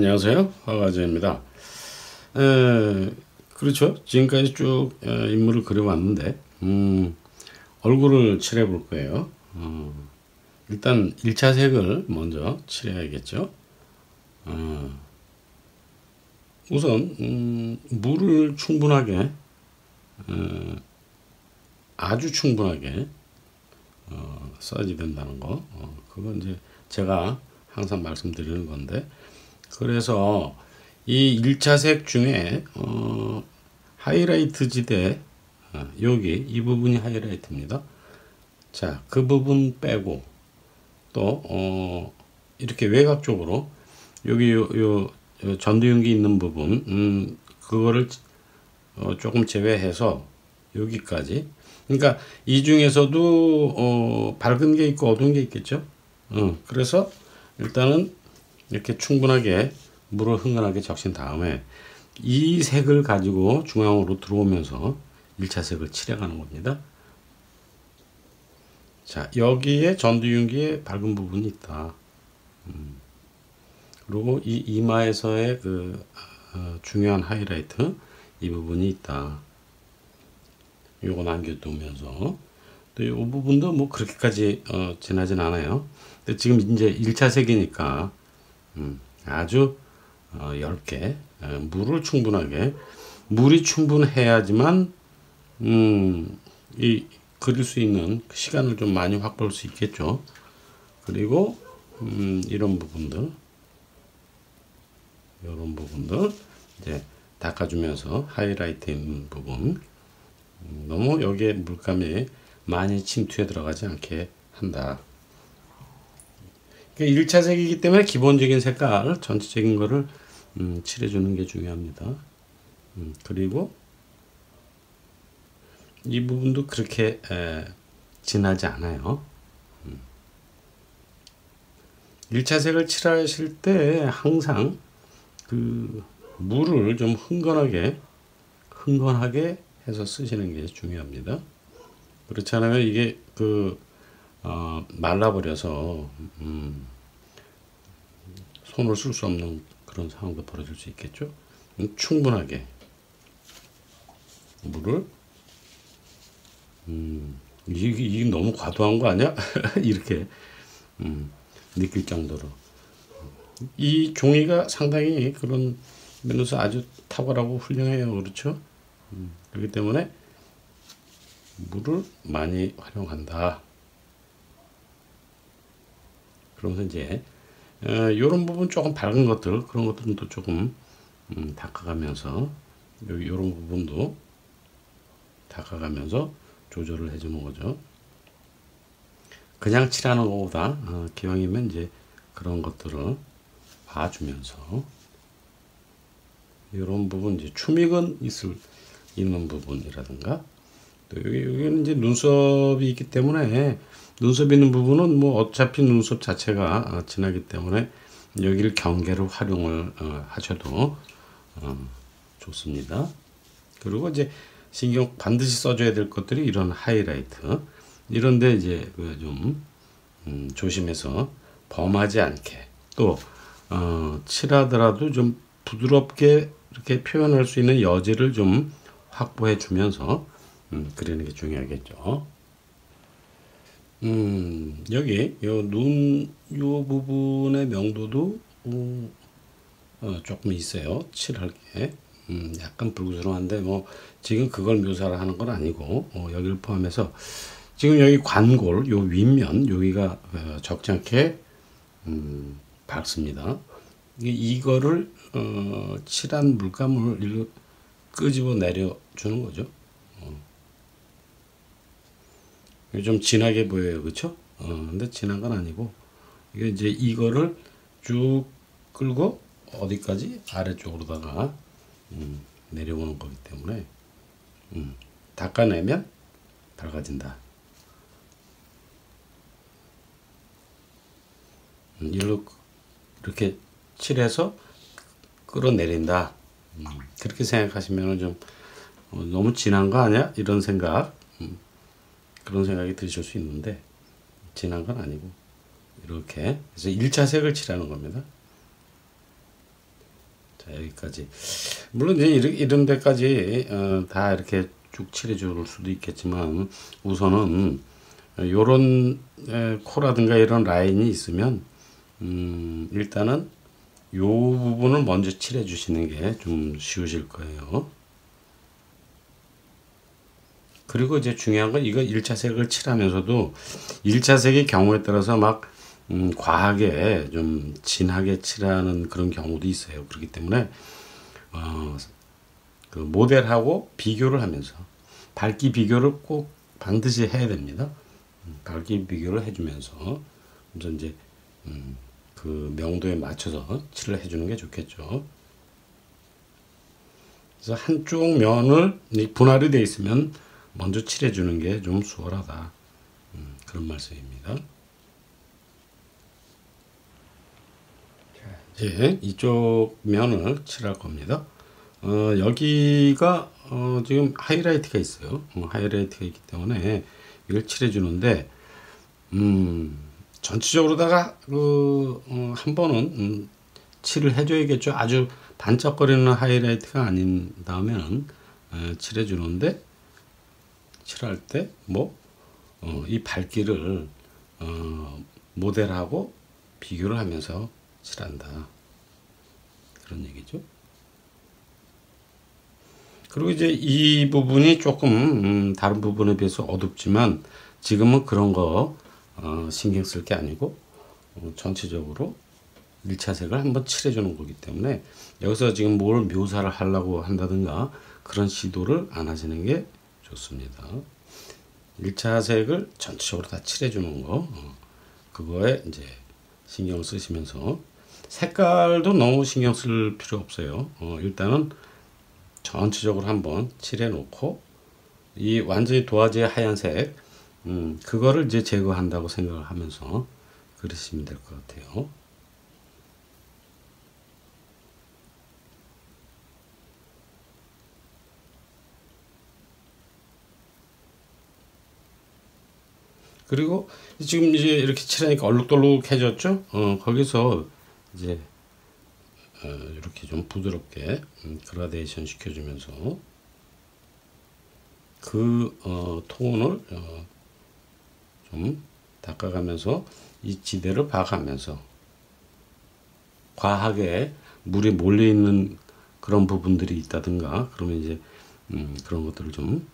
안녕하세요. 화가제입니다. 그렇죠. 지금까지 쭉 인물을 그려왔는데, 얼굴을 칠해 볼 거예요. 일단 1차 색을 먼저 칠해야겠죠. 우선, 물을 충분하게, 아주 충분하게, 써야지 된다는 거. 그건 이제 제가 항상 말씀드리는 건데, 그래서 이 1차 색 중에 하이라이트 지대 여기 이 부분이 하이라이트입니다. 자, 그 부분 빼고 또 이렇게 외곽적으로 여기 요 전두연기 있는 부분 그거를 조금 제외해서 여기까지. 그러니까 이 중에서도 밝은 게 있고 어두운 게 있겠죠. 그래서 일단은 이렇게 충분하게 물을 흥건하게 적신 다음에 이 색을 가지고 중앙으로 들어오면서 1차 색을 칠해가는 겁니다. 자, 여기에 전두윤기의 밝은 부분이 있다. 그리고 이 이마에서의 그 중요한 하이라이트 이 부분이 있다. 요거 남겨두면서 또 이 부분도 뭐 그렇게까지 진하진 않아요. 근데 지금 이제 1차 색이니까 아주 얇게 물을 충분하게 물이 충분해야지만 이 그릴 수 있는 시간을 좀 많이 확보할 수 있겠죠. 그리고 이런 부분들 이제 닦아주면서 하이라이트 있는 부분 너무 여기에 물감이 많이 침투해 들어가지 않게 한다. 1차 색이기 때문에 기본적인 색깔 전체적인 거를 칠해주는 게 중요합니다. 그리고 이 부분도 그렇게 진하지 않아요. 1차 색을 칠하실 때 항상 그 물을 좀 흥건하게 해서 쓰시는 게 중요합니다. 그렇지 않으면 이게 말라버려서 손을 쓸 수 없는 그런 상황도 벌어질 수 있겠죠. 충분하게 물을 이게 너무 과도한 거 아니야? 이렇게 느낄 정도로 이 종이가 상당히 그런 면에서 아주 탁월하고 훌륭해요. 그렇죠? 그렇기 때문에 물을 많이 활용한다. 그러면서 이제 요런 부분 조금 밝은 것들 그런 것들은 또 조금 닦아가면서 요런 부분도 닦아가면서 조절을 해주는 거죠. 그냥 칠하는 것보다 기왕이면 이제 그런 것들을 봐주면서 이런 부분 이제 추미근 있는 부분이라든가 또 여기는 이제 눈썹이 있기 때문에 눈썹 있는 부분은 뭐 어차피 눈썹 자체가 진하기 때문에 여기를 경계로 활용을 하셔도 좋습니다. 그리고 이제 신경 반드시 써줘야 될 것들이 이런 하이라이트 이런데 이제 좀 조심해서 범하지 않게 또 칠하더라도 좀 부드럽게 이렇게 표현할 수 있는 여지를 좀 확보해 주면서 그리는 게 중요하겠죠. 여기 요 부분의 명도도 조금 있어요. 칠할 게 약간 불구스러운데 뭐 지금 그걸 묘사를 하는 건 아니고 여기를 포함해서 지금 여기 관골 요 윗면 여기가 적지 않게 밝습니다. 이거를 칠한 물감을 일로 끄집어 내려 주는 거죠. 좀 진하게 보여요, 그렇죠? 근데 진한 건 아니고 이게 이제 이거를 쭉 끌고 어디까지 아래쪽으로다가 내려오는 거기 때문에 닦아내면 밝아진다. 일로 이렇게 칠해서 끌어내린다. 그렇게 생각하시면 좀 너무 진한 거 아니야? 이런 생각 그런 생각이 드실 수 있는데 진한 건 아니고 이렇게 그래서 1차 색을 칠하는 겁니다. 자, 여기까지. 물론 이제 이런 데까지 다 이렇게 쭉 칠해 줄 수도 있겠지만 우선은 요런 코라든가 이런 라인이 있으면 일단은 요 부분을 먼저 칠해 주시는 게 좀 쉬우실 거예요. 그리고 이제 중요한 건 이거 1차 색을 칠하면서도 1차 색의 경우에 따라서 막 과하게 좀 진하게 칠하는 그런 경우도 있어요. 그렇기 때문에 그 모델하고 비교를 하면서 밝기 비교를 꼭 반드시 해야 됩니다. 밝기 비교를 해주면서 우선 이제 그 명도에 맞춰서 칠을 해주는 게 좋겠죠. 그래서 한쪽 면을 분할이 되어 있으면 먼저 칠해주는 게 좀 수월하다. 그런 말씀입니다. 이제 이쪽 면을 칠할 겁니다. 여기가 지금 하이라이트가 있어요. 하이라이트가 있기 때문에 이걸 칠해주는데 전체적으로다가 한 번은 칠을 해줘야겠죠. 아주 반짝거리는 하이라이트가 아닌 다음에는 칠해주는데 칠할 때 뭐 이 밝기를 모델하고 비교를 하면서 칠한다. 그런 얘기죠. 그리고 이제 이 부분이 조금 다른 부분에 비해서 어둡지만 지금은 그런 거 신경 쓸 게 아니고 전체적으로 1차 색을 한번 칠해주는 거기 때문에 여기서 지금 뭘 묘사를 하려고 한다든가 그런 시도를 안 하시는 게 좋습니다. 1차 색을 전체적으로 다 칠해주는 거 그거에 이제 신경 쓰시면서 색깔도 너무 신경 쓸 필요 없어요. 일단은 전체적으로 한번 칠해 놓고 이 완전히 도화지의 하얀색 그거를 이제 제거한다고 생각을 하면서 그리시면 될 것 같아요. 그리고 지금 이제 이렇게 칠하니까 얼룩덜룩해졌죠? 거기서 이제 이렇게 좀 부드럽게 그라데이션 시켜주면서 그 톤을 좀 닦아가면서 이 지대를 봐가면서 과하게 물이 몰려있는 그런 부분들이 있다든가 그러면 이제 그런 것들을 좀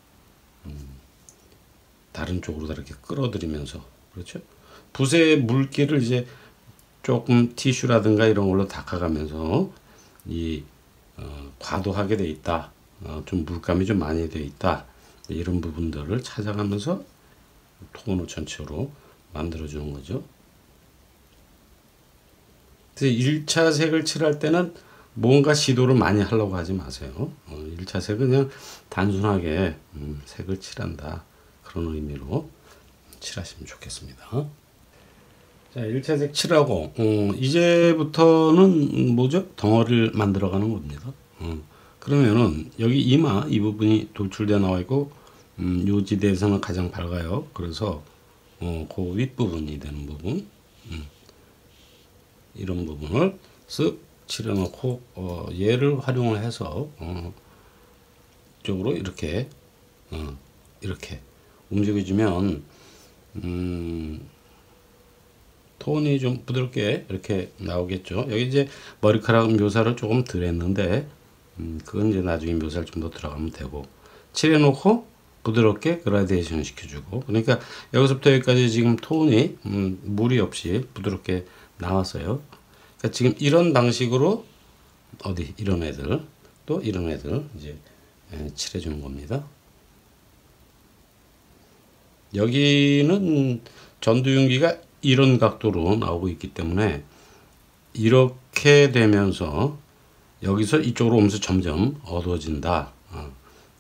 다른 쪽으로 이렇게 끌어들이면서 그렇죠? 붓의 물기를 이제 조금 티슈라든가 이런 걸로 닦아가면서 이 과도하게 돼 있다, 좀 물감이 좀 많이 돼 있다 이런 부분들을 찾아가면서 톤을 전체로 만들어주는 거죠. 그래서 1차 색을 칠할 때는 뭔가 시도를 많이 하려고 하지 마세요. 1차 색은 그냥 단순하게 색을 칠한다 그런 의미로 칠하시면 좋겠습니다. 자, 1차 색 칠하고 이제부터는 뭐죠? 덩어리를 만들어가는 겁니다. 그러면은 여기 이마 이 부분이 돌출되어 나와 있고 요 지대에서는 가장 밝아요. 그래서 그 윗부분이 되는 부분 이런 부분을 쓱 칠해놓고 얘를 활용을 해서 이쪽으로 이렇게 이렇게 움직여주면 톤이 좀 부드럽게 이렇게 나오겠죠. 여기 이제 머리카락 묘사를 조금 덜 했는데 그건 이제 나중에 묘사를 좀 더 들어가면 되고 칠해놓고 부드럽게 그라데이션 시켜주고 그러니까 여기서부터 여기까지 지금 톤이 무리 없이 부드럽게 나왔어요. 그러니까 지금 이런 방식으로 이런 애들 또 이런 애들 이제 칠해주는 겁니다. 여기는 전두윤기가 이런 각도로 나오고 있기 때문에 이렇게 되면서 여기서 이쪽으로 오면서 점점 어두워진다.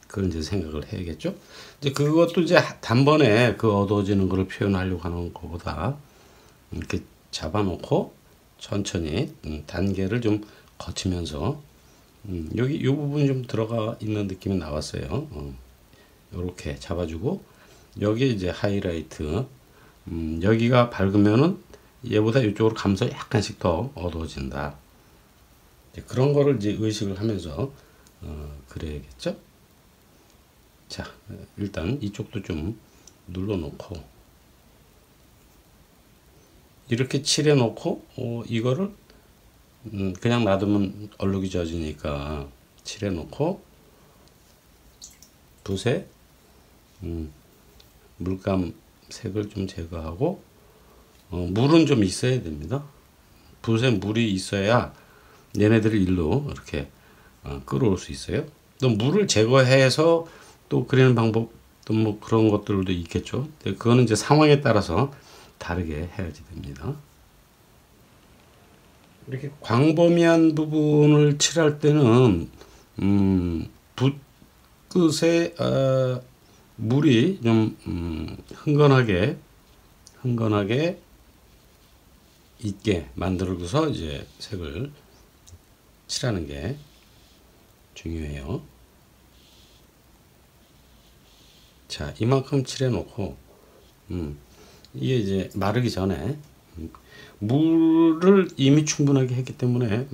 그런 이제 생각을 해야겠죠. 이제 그것도 이제 단번에 그 어두워지는 것을 표현하려고 하는 것보다 이렇게 잡아놓고 천천히 단계를 좀 거치면서 여기 이 부분이 좀 들어가 있는 느낌이 나왔어요. 이렇게 잡아주고 여기 이제 하이라이트 여기가 밝으면은 얘보다 이쪽으로 가면서 약간씩 더 어두워진다. 그런 거를 이제 의식을 하면서 그래야겠죠. 자, 일단 이쪽도 좀 눌러놓고 이렇게 칠해놓고 이거를 그냥 놔두면 얼룩이 젖으니까 칠해놓고 붓에 물감 색을 좀 제거하고 물은 좀 있어야 됩니다. 붓에 물이 있어야 얘네들을 일로 이렇게 끌어올 수 있어요. 또 물을 제거해서 또 그리는 방법 또 뭐 그런 것들도 있겠죠. 그거는 이제 상황에 따라서 다르게 해야지 됩니다. 이렇게 광범위한 부분을 칠할 때는 붓 끝에 물이 좀 흥건하게 있게 만들어서 이제 색을 칠하는 게 중요해요. 자, 이만큼 칠해 놓고 이게 이제 마르기 전에 물을 이미 충분하게 했기 때문에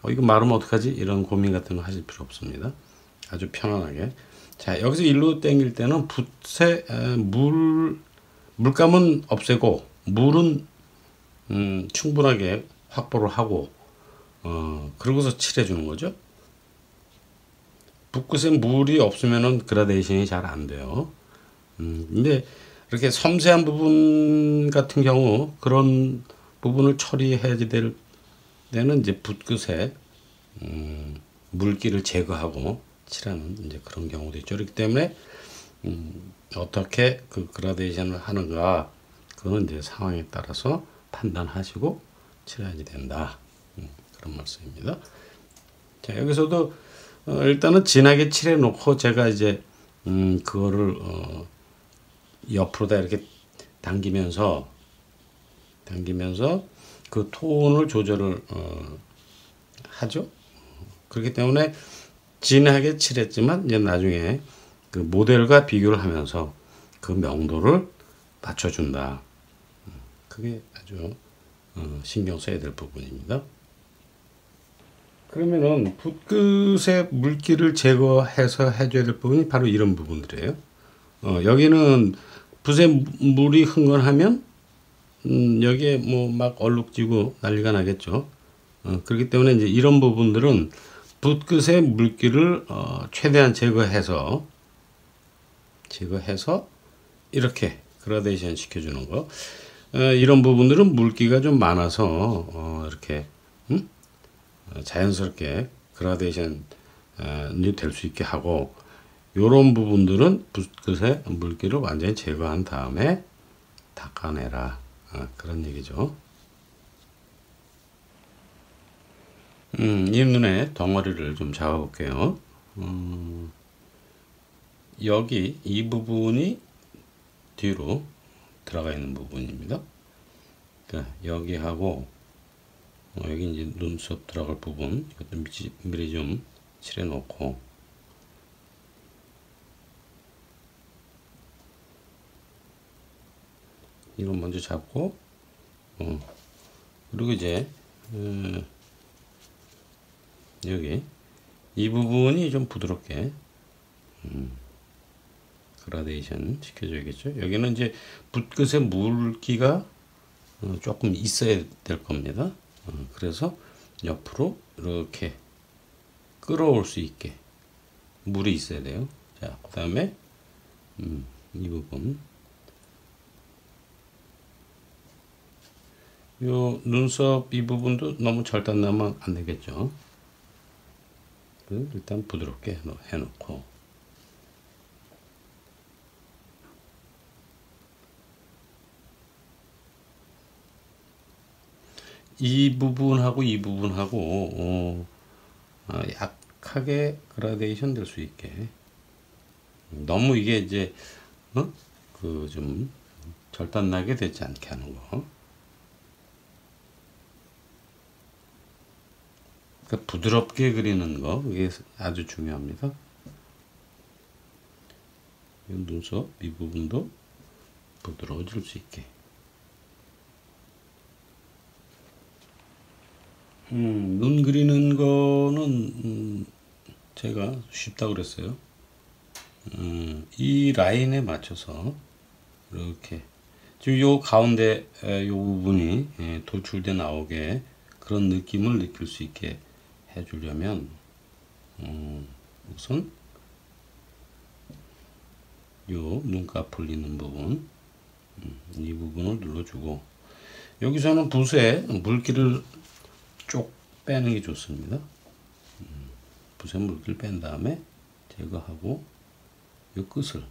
이거 마르면 어떡하지? 이런 고민 같은 거 하실 필요 없습니다. 아주 편안하게. 자, 여기서 일로 당길 때는 붓에 물감은 없애고 물은 충분하게 확보를 하고 그러고서 칠해 주는 거죠. 붓끝에 물이 없으면은 그라데이션이 잘 안 돼요. 근데 이렇게 섬세한 부분 같은 경우 그런 부분을 처리해야지 될 때는 이제 붓끝에 물기를 제거하고 칠하는 이제 그런 경우도 있죠. 그렇기 때문에 어떻게 그 그라데이션을 하는가 그거는 이제 상황에 따라서 판단하시고 칠해야지 된다. 그런 말씀입니다. 자, 여기서도 일단은 진하게 칠해 놓고 제가 이제 그거를 옆으로다 이렇게 당기면서 그 톤을 조절을 하죠. 그렇기 때문에 진하게 칠했지만 이제 나중에 그 모델과 비교를 하면서 그 명도를 맞춰준다. 그게 아주 신경 써야 될 부분입니다. 그러면은 붓끝의 물기를 제거해서 해줘야 될 부분이 바로 이런 부분들이에요. 여기는 붓에 물이 흥건하면 여기에 뭐 막 얼룩지고 난리가 나겠죠. 그렇기 때문에 이제 이런 부분들은 붓끝의 물기를 최대한 제거해서 이렇게 그라데이션 시켜주는 거. 이런 부분들은 물기가 좀 많아서 이렇게 자연스럽게 그라데이션이 될 수 있게 하고 요런 부분들은 붓끝의 물기를 완전히 제거한 다음에 닦아내라. 그런 얘기죠. 이 눈의 덩어리를 좀 잡아볼게요. 여기 이 부분이 뒤로 들어가 있는 부분입니다. 그러니까 여기하고 여기 이제 눈썹 들어갈 부분 이것도 미리 좀 칠해 놓고 이거 먼저 잡고 그리고 이제 여기 이 부분이 좀 부드럽게 그라데이션 시켜줘야겠죠. 여기는 이제 붓끝에 물기가 조금 있어야 될 겁니다. 그래서 옆으로 이렇게 끌어올 수 있게 물이 있어야 돼요. 자, 그 다음에 이 부분 요 눈썹 이 부분도 너무 절단 나면 안 되겠죠. 일단 부드럽게 해놓고 이 부분하고 이 부분하고 약하게 그라데이션 될 수 있게 너무 이게 이제 그 좀 절단 나게 되지 않게 하는 거. 그러니까 부드럽게 그리는 거 그게 아주 중요합니다. 이 눈썹 이 부분도 부드러워질 수 있게. 눈 그리는 거는 제가 쉽다고 그랬어요. 이 라인에 맞춰서 이렇게 지금 요 가운데 요 부분이 돌출돼 나오게 그런 느낌을 느낄 수 있게 해주려면 우선 요 눈가 풀리는 부분 이 부분을 눌러주고 여기서는 붓에 물기를 쭉 빼는 게 좋습니다. 붓에 물기를 뺀 다음에 제거하고 이 끝을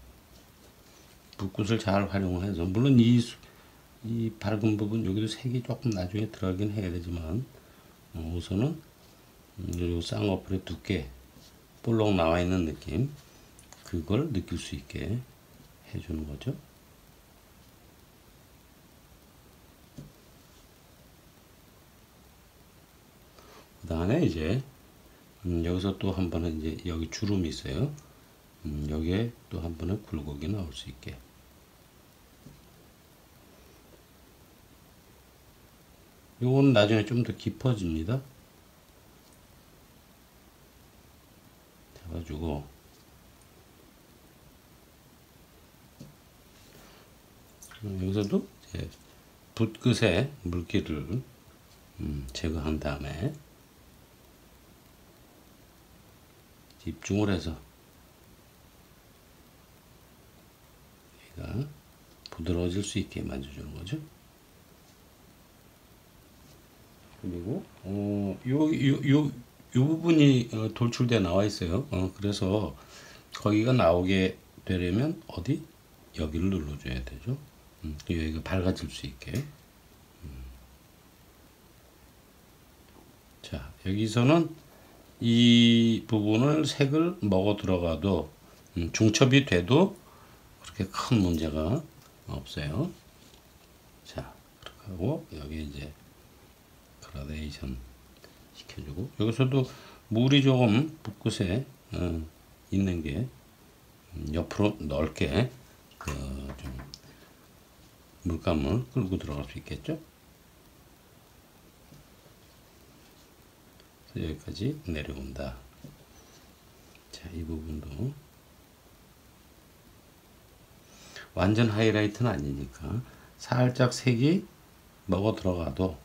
붓끝을 잘 활용해서 물론 이 밝은 부분 여기도 색이 조금 나중에 들어가긴 해야 되지만 우선은 이 쌍꺼풀의 두께 볼록 나와 있는 느낌 그걸 느낄 수 있게 해주는 거죠. 그 다음에 이제 여기서 또 한 번은 이제 여기 주름이 있어요. 여기에 또 한 번에 굴곡이 나올 수 있게 요건 나중에 좀 더 깊어집니다. 잡아주고 여기서도 이제 붓끝에 물기를 제거한 다음에 집중을 해서 얘가 부드러워질 수 있게 만져주는 거죠. 그리고 요 부분이 돌출돼 나와 있어요. 그래서 거기가 나오게 되려면 어디 여기를 눌러줘야 되죠. 여기가 밝아질 수 있게. 자 여기서는 이 부분을 색을 먹어 들어가도 중첩이 돼도 그렇게 큰 문제가 없어요. 자 그렇게 하고 여기 이제 그라데이션 시켜주고 여기서도 물이 조금 붓끝에 있는 게 옆으로 넓게 좀 물감을 끌고 들어갈 수 있겠죠. 그래서 여기까지 내려온다. 자, 이 부분도 완전 하이라이트는 아니니까 살짝 색이 먹어 들어가도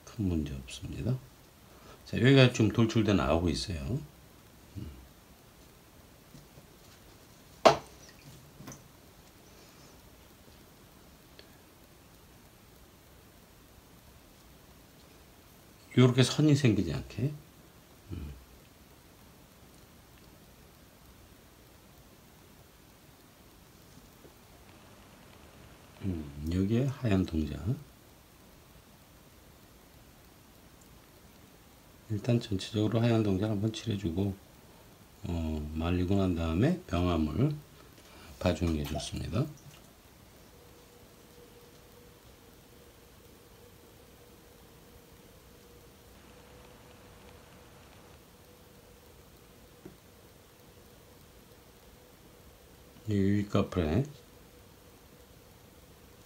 큰 문제 없습니다. 자, 여기가 좀 돌출돼 나오고 있어요. 이렇게 선이 생기지 않게 여기에 하얀 동자 일단 전체적으로 하얀 동자 한번 칠해주고 말리고 난 다음에 병암을 봐주는 게 좋습니다. 이 윗꺼풀에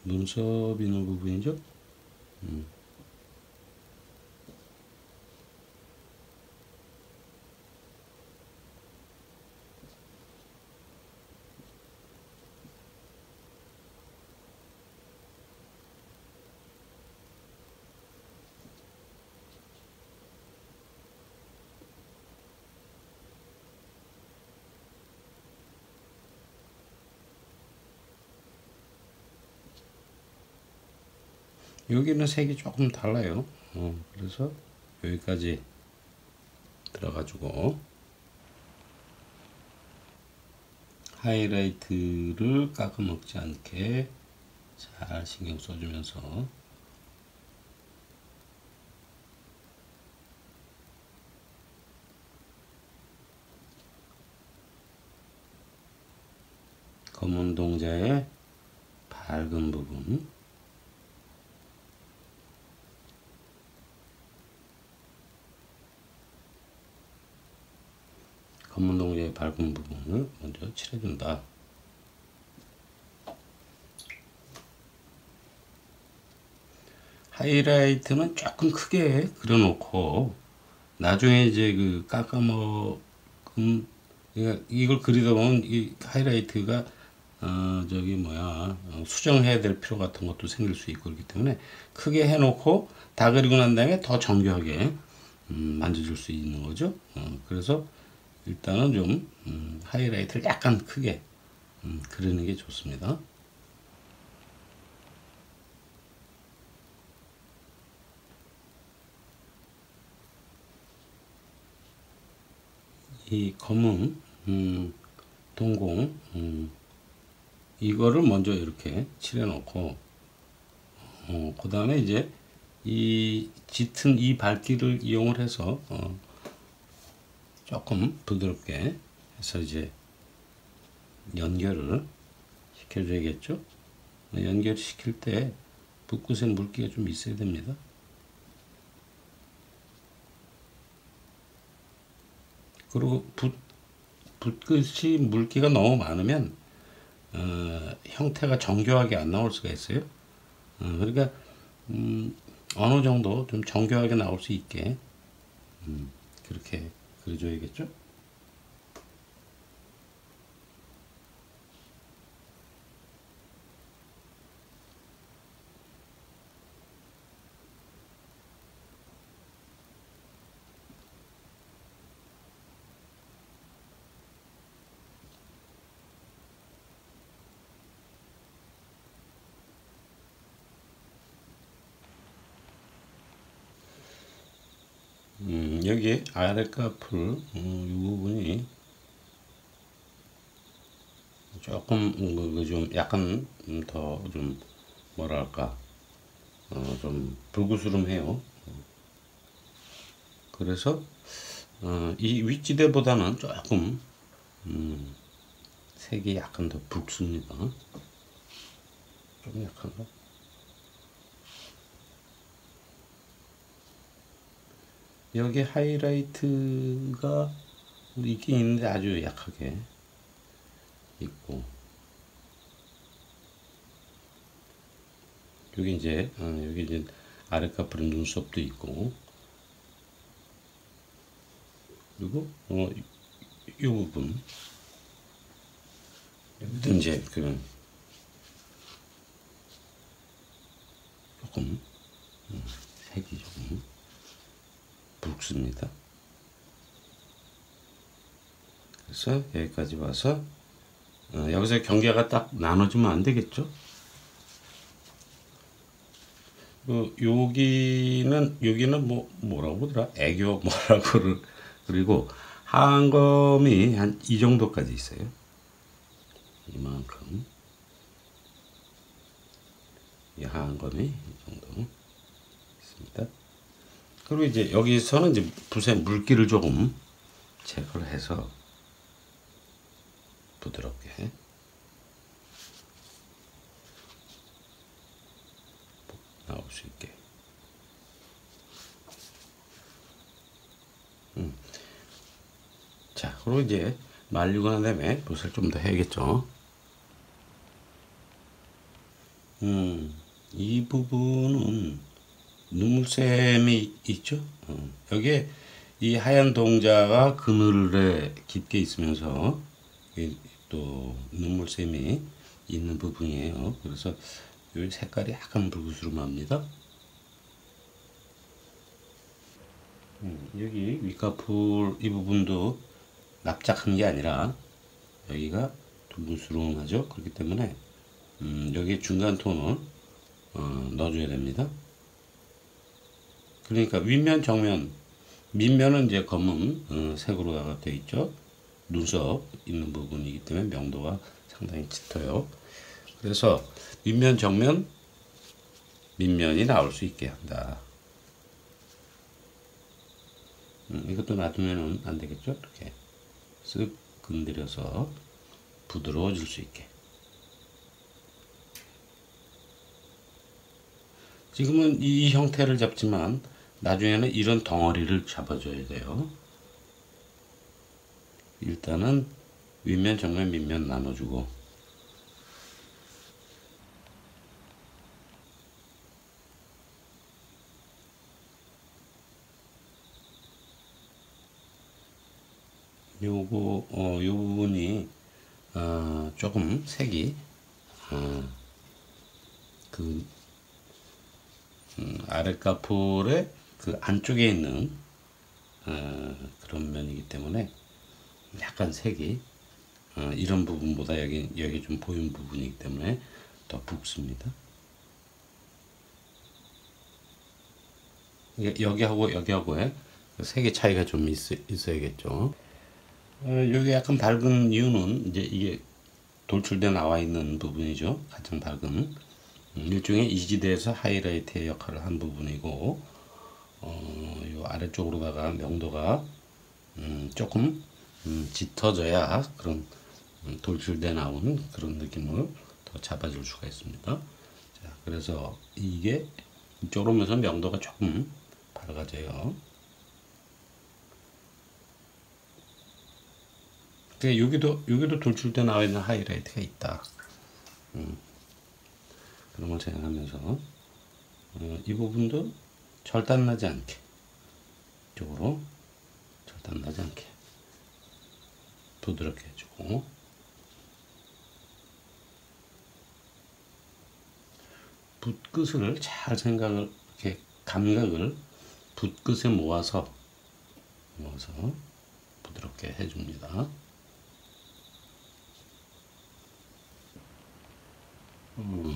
눈썹 있는 부분이죠. 여기는 색이 조금 달라요. 그래서 여기까지 들어가지고 하이라이트를 깎아먹지 않게 잘 신경 써주면서 검은 동자의 밝은 부분 검은 동자의 밝은 부분을 먼저 칠해준다. 하이라이트는 조금 크게 그려놓고 나중에 이제 그 깎아먹은 이걸 그리다 보면 이 하이라이트가 저기 뭐야 수정해야 될 필요 같은 것도 생길 수 있고 그렇기 때문에 크게 해놓고 다 그리고 난 다음에 더 정교하게 만져줄 수 있는 거죠. 그래서 일단은 좀 하이라이트를 약간 크게 그리는 게 좋습니다. 이 검은 동공 이거를 먼저 이렇게 칠해 놓고 그 다음에 이제 이 짙은 이 밝기를 이용을 해서 조금 부드럽게 해서 이제 연결을 시켜줘야겠죠. 연결 시킬 때 붓끝에 물기가 좀 있어야 됩니다. 그리고 붓끝이 물기가 너무 많으면 형태가 정교하게 안 나올 수가 있어요. 그러니까 어느 정도 좀 정교하게 나올 수 있게 그렇게 그려줘야겠죠. 여기 아랫가풀 이 부분이 조금 좀 약간 더 좀 뭐랄까 좀 불구스름해요. 그래서 이 윗지대보다는 조금 색이 약간 더 붉습니다. 좀 약한가? 여기 하이라이트가 있긴 있는데 아주 약하게 있고 여기 이제 아랫가풀에 눈썹도 있고 그리고 이 부분 여기도 이제 그 조금 색이 조금 붉습니다. 그래서 여기까지 와서 여기서 경계가 딱 나눠지면 안 되겠죠. 여기는 뭐라고 그러더라? 애교 뭐라고 그리고 하안검이 한 이 정도까지 있어요. 이만큼 이 하안검이 이 정도 있습니다. 그리고 이제 여기서는 이제 붓에 물기를 조금 제거를 해서 부드럽게 나올 수 있게. 자, 그리고 이제 말리고 난 다음에 붓을 좀 더 해야겠죠. 이 부분은 눈물샘이 있죠. 여기에 이 하얀 동자가 그늘에 깊게 있으면서 또 눈물샘이 있는 부분이에요. 그래서 이 색깔이 약간 붉으스름합니다. 여기 윗가풀 이 부분도 납작한 게 아니라 여기가 둥글스름하죠. 그렇기 때문에 여기 중간 톤을 넣어줘야 됩니다. 그러니까 윗면 정면 밑면은 이제 검은 색으로 되어 있죠. 눈썹 있는 부분이기 때문에 명도가 상당히 짙어요. 그래서 윗면 정면 밑면이 나올 수 있게 한다. 이것도 놔두면 안 되겠죠. 이렇게 쓱 건드려서 부드러워질 수 있게. 지금은 이 형태를 잡지만 나중에는 이런 덩어리를 잡아줘야 돼요. 일단은 윗면 정면 밑면 나눠주고 요 부분이 조금 색이 그 아랫가풀의 그 안쪽에 있는 그런 면이기 때문에 약간 색이 이런 부분보다 여기 좀 보이는 부분이기 때문에 더 붉습니다. 여기하고의 색의 차이가 좀 있어야겠죠. 여기 약간 밝은 이유는 이제 이게 돌출돼 나와 있는 부분이죠. 가장 밝은 일종의 이지대에서 하이라이트의 역할을 한 부분이고, 요 아래쪽으로다가 명도가 조금 짙어져야 그런 돌출돼 나오는 그런 느낌을 더 잡아줄 수가 있습니다. 자, 그래서 이게 이쪽으로 오면서 명도가 조금 밝아져요. 여기도 돌출돼 나와 있는 하이라이트가 있다. 그런 걸 생각하면서 이 부분도 절단나지 않게 이쪽으로 절단나지 않게 부드럽게 해주고, 붓끝을 잘 이렇게 감각을 붓끝에 모아서 부드럽게 해줍니다.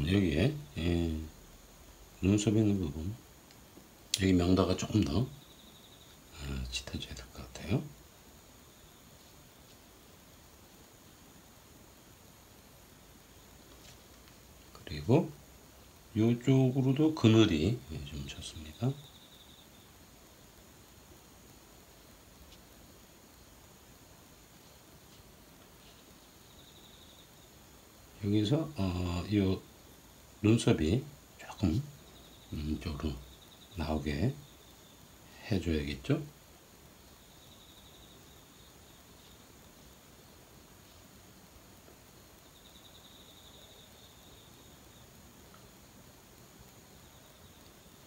여기에 눈썹에 있는 부분, 여기 명도가 조금 더 짙어져야 될 것 같아요. 그리고 이쪽으로도 그늘이 좀 좋습니다. 여기서 이 눈썹이 조금 이쪽으로 나오게 해줘야겠죠.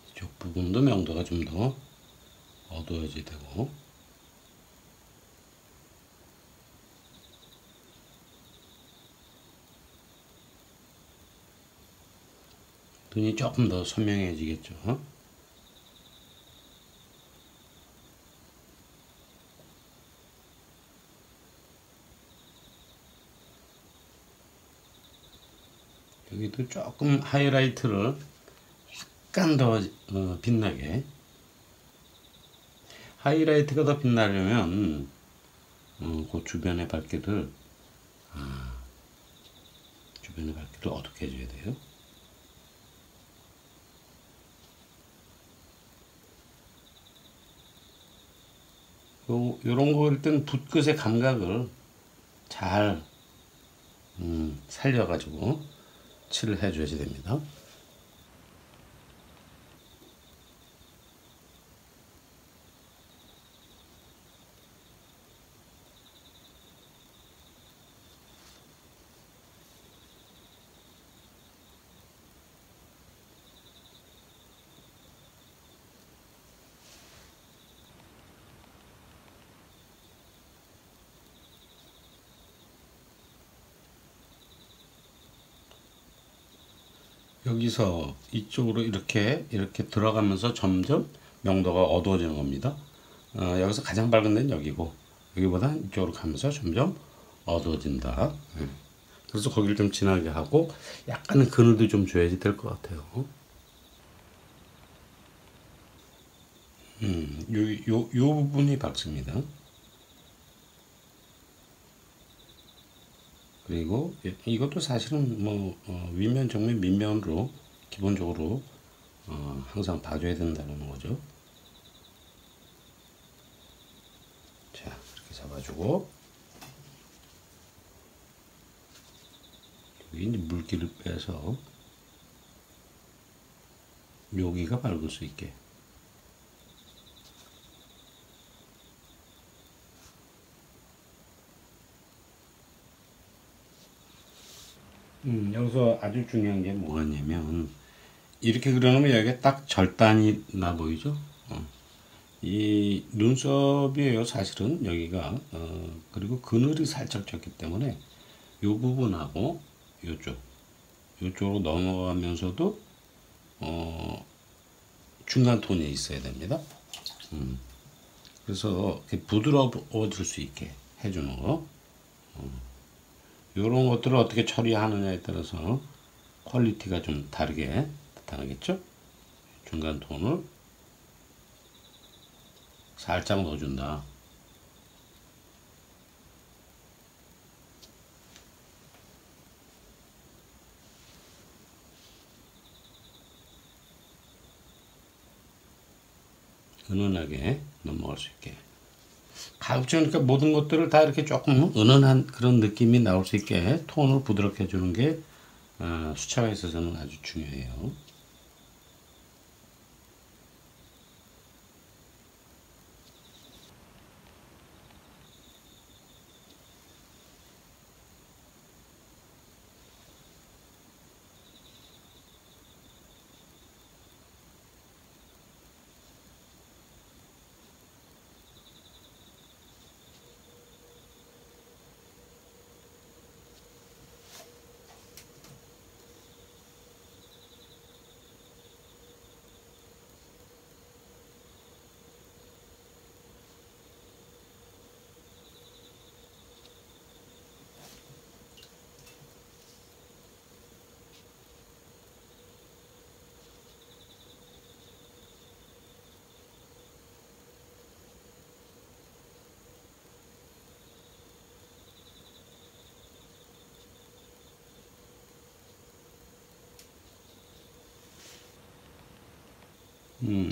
이쪽 부분도 명도가 좀 더 어두워져야 되고, 눈이 조금 더 선명해지겠죠. 여기도 조금 하이라이트를 약간 더 빛나게, 하이라이트가 더 빛나려면 그 주변의 밝기를 어둡게 해줘야 돼요. 요런 거 그릴 땐 붓끝의 감각을 잘 살려가지고 칠을 해줘야 됩니다. 여기서 이쪽으로 이렇게 들어가면서 점점 명도가 어두워지는 겁니다. 여기서 가장 밝은 데는 여기고, 여기보다 이쪽으로 가면서 점점 어두워진다. 그래서 거기를 좀 진하게 하고 약간의 그늘도 좀 줘야지 될 것 같아요. 요 부분이 밝습니다. 그리고 이것도 사실은 뭐 윗면, 정면, 밑면으로 기본적으로 항상 봐줘야 된다는 거죠. 자, 이렇게 잡아주고, 여기 이제 물기를 빼서 여기가 밝을 수 있게. 여기서 아주 중요한 게 뭐냐면, 이렇게 그려놓으면 여기가 딱 절단이 나 보이죠? 이 눈썹이에요, 사실은 여기가. 그리고 그늘이 살짝 졌기 때문에 이 부분하고 요쪽으로 넘어가면서도 중간 톤이 있어야 됩니다. 그래서 부드러워질 수 있게 해주는 거. 이런 것들을 어떻게 처리하느냐에 따라서 퀄리티가 좀 다르게 나타나겠죠. 중간 톤을 살짝 넣어준다. 은은하게 넘어갈 수 있게. 가급적이니까 모든 것들을 다 이렇게 조금 은은한 그런 느낌이 나올 수 있게 톤을 부드럽게 해주는 게 수채화에 있어서는 아주 중요해요.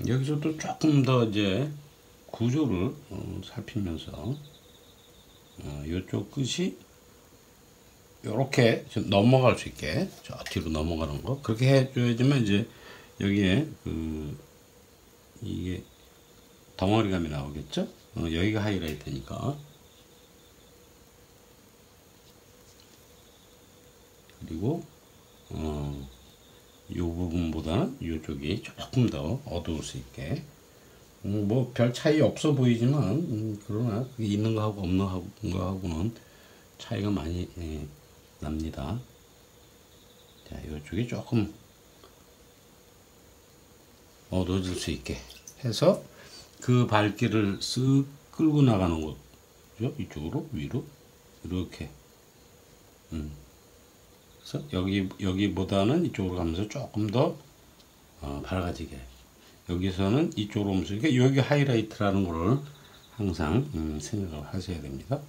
여기서도 조금 더 이제 구조를 살피면서 이쪽 끝이 이렇게 넘어갈 수 있게 저 뒤로 넘어가는 거 그렇게 해줘야지만 이제 여기에 이게 덩어리감이 나오겠죠. 여기가 하이라이트니까. 그리고 이 부분보다는 이쪽이 조금 더 어두울 수 있게. 뭐 별 차이 없어 보이지만 그러나 있는 거하고 없는 거하고는 차이가 많이 납니다. 자, 이쪽이 조금 어두워질 수 있게 해서 그 밝기를 쓱 끌고 나가는 거죠. 이쪽으로 위로 이렇게. 그래서 여기보다는 이쪽으로 가면서 조금 더 밝아지게. 여기서는 이쪽으로 오면서 여기 하이라이트라는 거를 항상 생각을 하셔야 됩니다.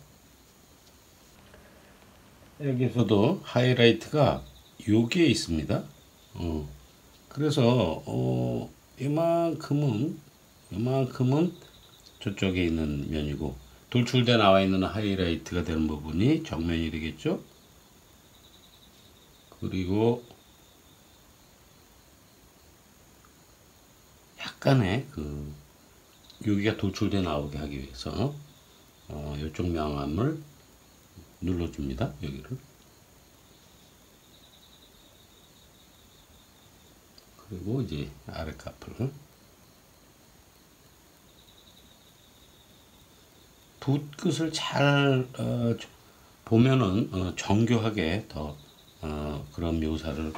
여기서도 하이라이트가 여기에 있습니다. 그래서 이만큼은 저쪽에 있는 면이고 돌출돼 나와 있는 하이라이트가 되는 부분이 정면이 되겠죠. 그리고 약간의 여기가 돌출돼 나오게 하기 위해서 이쪽 명암을 눌러줍니다. 여기를. 그리고 이제 아래 값을 붓끝을 잘 보면은 정교하게 더 그런 묘사를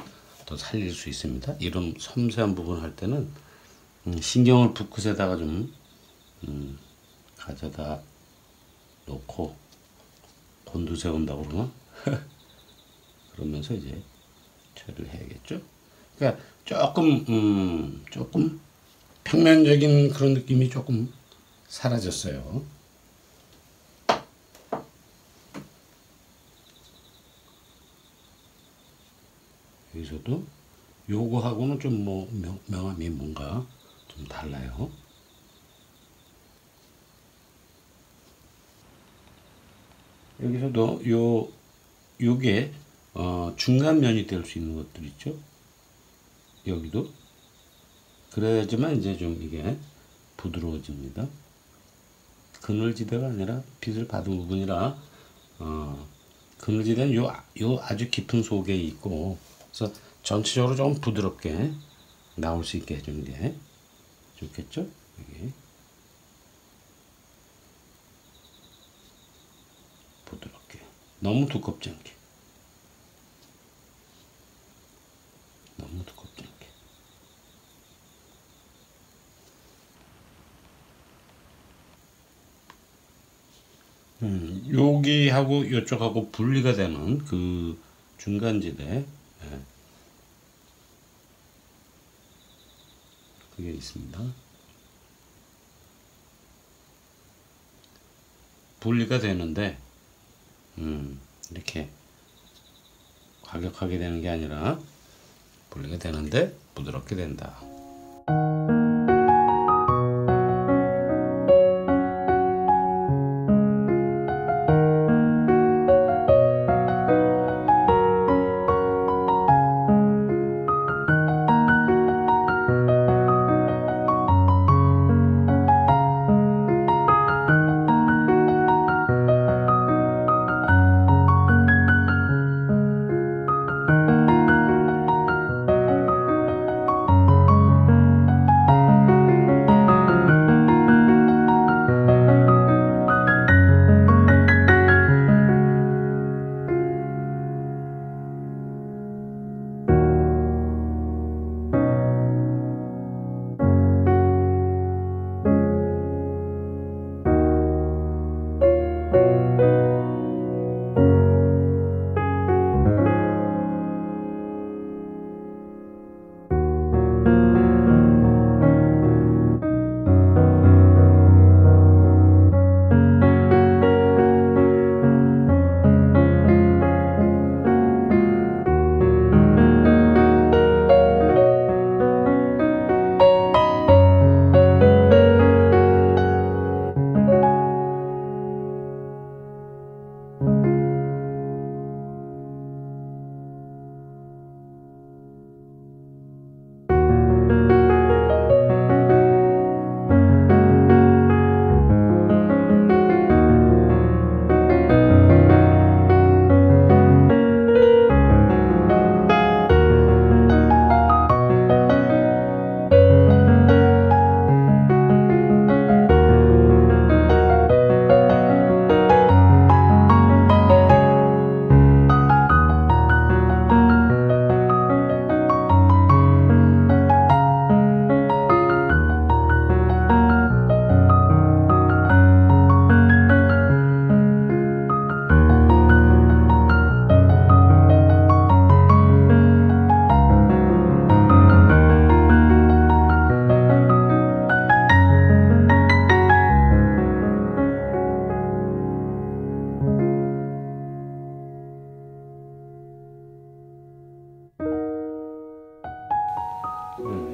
더 살릴 수 있습니다. 이런 섬세한 부분 할 때는 신경을 붓끝에다가 좀 가져다 놓고 곤두세운다고 그러나 그러면서 이제 처리를 해야겠죠. 그러니까 조금 평면적인 그런 느낌이 조금 사라졌어요. 여기서도 요거하고는 좀 명암이 뭔가 좀 달라요. 여기서도 요게 중간면이 될 수 있는 것들 있죠. 여기도 그래야지만 이제 좀 이게 부드러워집니다. 그늘지대가 아니라 빛을 받은 부분이라 그늘지대는 요 아주 깊은 속에 있고, 그래서 전체적으로 좀 부드럽게 나올 수 있게 해주는 게 좋겠죠. 여기. 너무 두껍지 않게. 너무 두껍지 않게. 여기하고 이쪽하고 분리가 되는 그 중간지대, 예, 그게 있습니다. 분리가 되는데 이렇게 과격하게 되는 게 아니라 분리가 되는데 부드럽게 된다.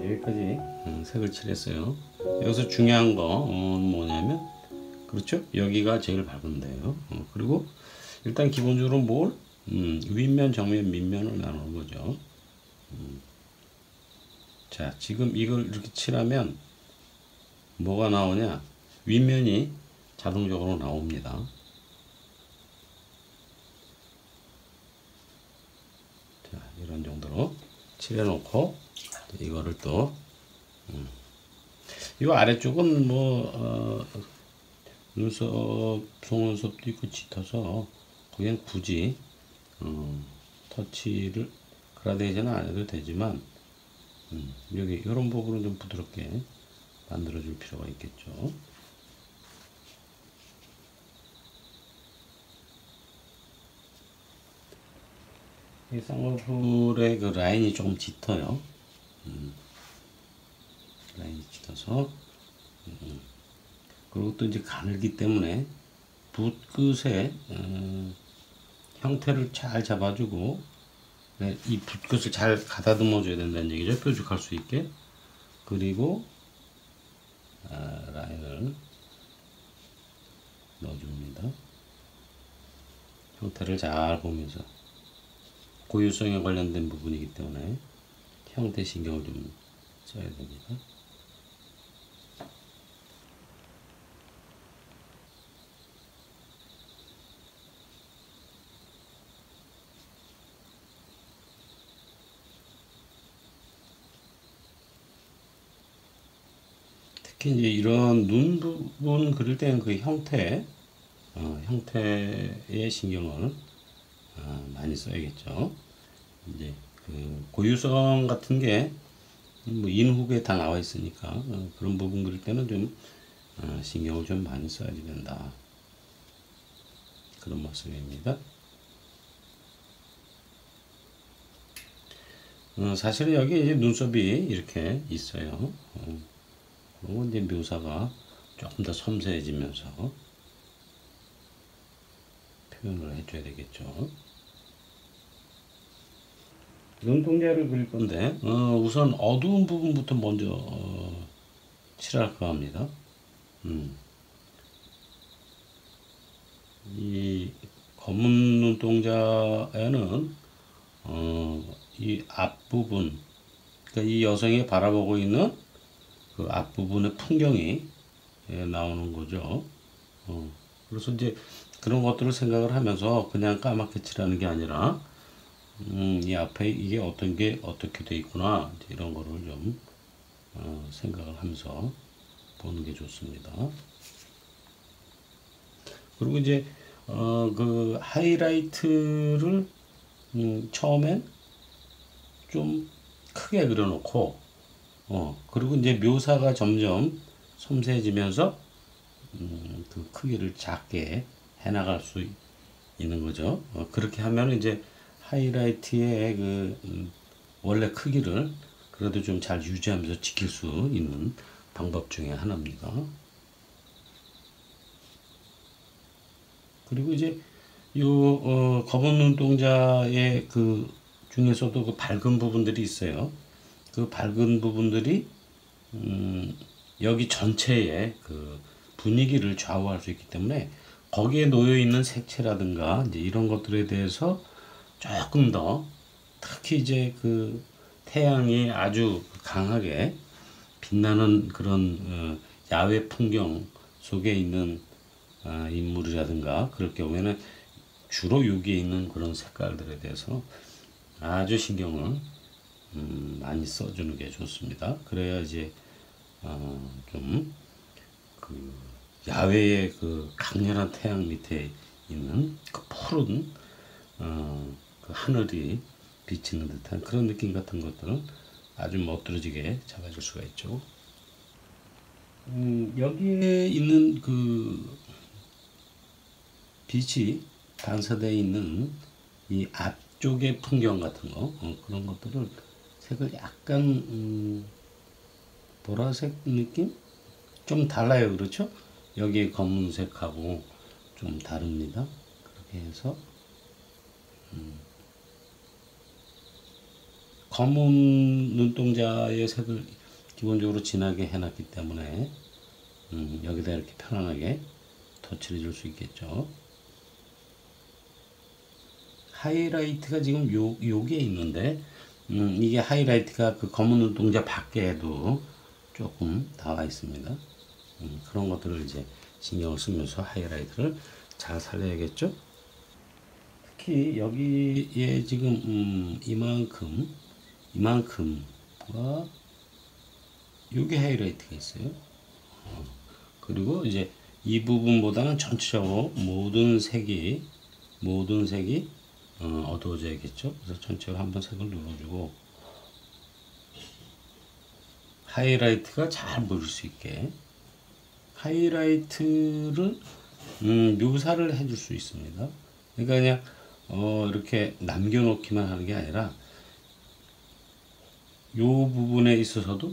여기까지 색을 칠했어요. 여기서 중요한 거 뭐냐면, 그렇죠? 여기가 제일 밝은데요. 그리고 일단 기본적으로 윗면, 정면, 밑면을 나누는 거죠. 자, 지금 이걸 이렇게 칠하면 뭐가 나오냐? 윗면이 자동적으로 나옵니다. 자, 이런 정도로 칠해 놓고 이거를 또 이 아래쪽은 눈썹, 속눈썹도 있고 짙어서 그냥 굳이 터치를 그라데이션은 안 해도 되지만 여기 이런 부분은 좀 부드럽게 만들어 줄 필요가 있겠죠. 이 쌍꺼풀의 그 라인이 조금 짙어요. 라인이 짙어서 그리고 또 이제 가늘기 때문에 붓끝의 형태를 잘 잡아주고, 네, 이 붓끝을 잘 가다듬어 줘야 된다는 얘기죠. 뾰족할 수 있게. 그리고 라인을 넣어줍니다. 형태를 잘 보면서 고유성에 관련된 부분이기 때문에 형태 신경을 좀 써야 됩니다. 특히 이제 이런 눈 부분 그릴 때는 그 형태에 신경을 많이 써야겠죠. 이제 그 고유성 같은 게 뭐 인후에 다 나와 있으니까 그런 부분 그릴 때는 좀 신경을 좀 많이 써야 된다. 그런 말씀입니다. 사실은 여기 이제 눈썹이 이렇게 있어요. 그리고 이제 묘사가 조금 더 섬세해지면서 표현을 해줘야 되겠죠. 눈동자를 그릴 건데, 우선 어두운 부분부터 먼저 칠할까 합니다. 이 검은 눈동자에는 이 앞부분, 그러니까 이 여성이 바라보고 있는 그 앞부분의 풍경이 나오는 거죠. 그래서 이제 그런 것들을 생각을 하면서 그냥 까맣게 칠하는 게 아니라 이 앞에 이게 어떤 게 어떻게 돼 있구나 이런 거를 좀 생각을 하면서 보는 게 좋습니다. 그리고 이제 그 하이라이트를 처음엔 좀 크게 그려놓고 그리고 이제 묘사가 점점 섬세해지면서 그 크기를 작게 해나갈 수 있는 거죠. 그렇게 하면 이제 하이라이트의 그 원래 크기를 그래도 좀 잘 유지하면서 지킬 수 있는 방법 중에 하나입니다. 그리고 이제 요 검은 눈동자의 그 중에서도 그 밝은 부분들이 있어요. 그 밝은 부분들이 여기 전체의 그 분위기를 좌우할 수 있기 때문에 거기에 놓여 있는 색채라든가 이제 이런 것들에 대해서 조금 더 특히 이제 그 태양이 아주 강하게 빛나는 그런 야외 풍경 속에 있는 인물이라든가 그럴 경우에는 주로 여기에 있는 그런 색깔들에 대해서 아주 신경을 많이 써주는 게 좋습니다. 그래야 이제 좀 그 야외의 그 강렬한 태양 밑에 있는 그 푸른 그 하늘이 비치는 듯한 그런 느낌 같은 것들은 아주 멋들어지게 잡아줄 수가 있죠. 여기에 있는 그 빛이 반사되어 있는 이 앞쪽의 풍경 같은 거 그런 것들을 색을 약간 보라색 느낌? 좀 달라요. 그렇죠? 여기 검은색하고 좀 다릅니다. 그렇게 해서 검은 눈동자의 색을 기본적으로 진하게 해놨기 때문에 여기다 이렇게 편안하게 터치를 줄 수 있겠죠. 하이라이트가 지금 요게 있는데 이게 하이라이트가 그 검은 눈동자 밖에도 조금 나와 있습니다. 그런 것들을 이제 신경을 쓰면서 하이라이트를 잘 살려야겠죠. 특히 여기에 지금 이만큼과 요게 하이라이트가 있어요. 그리고 이제 이 부분보다는 전체적으로 모든 색이 어두워져야겠죠. 그래서 전체로 한번 색을 눌러주고 하이라이트가 잘 보일 수 있게 하이라이트를 묘사를 해줄 수 있습니다. 그러니까 그냥 이렇게 남겨놓기만 하는 게 아니라 요 부분에 있어서도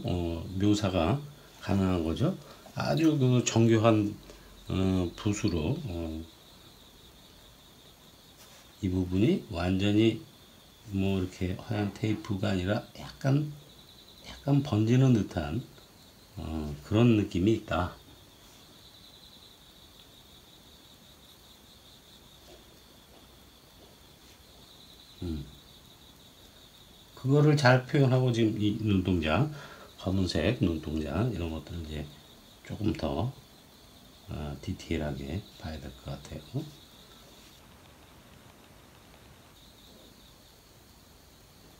묘사가 가능한 거죠. 아주 그 정교한 붓으로 이 부분이 완전히 뭐 이렇게 하얀 테이프가 아니라 약간 번지는 듯한 그런 느낌이 있다. 그거를 잘 표현하고 지금 이 눈동자, 검은색 눈동자 이런 것들을 이제 조금 더 디테일하게 봐야 될 것 같아요.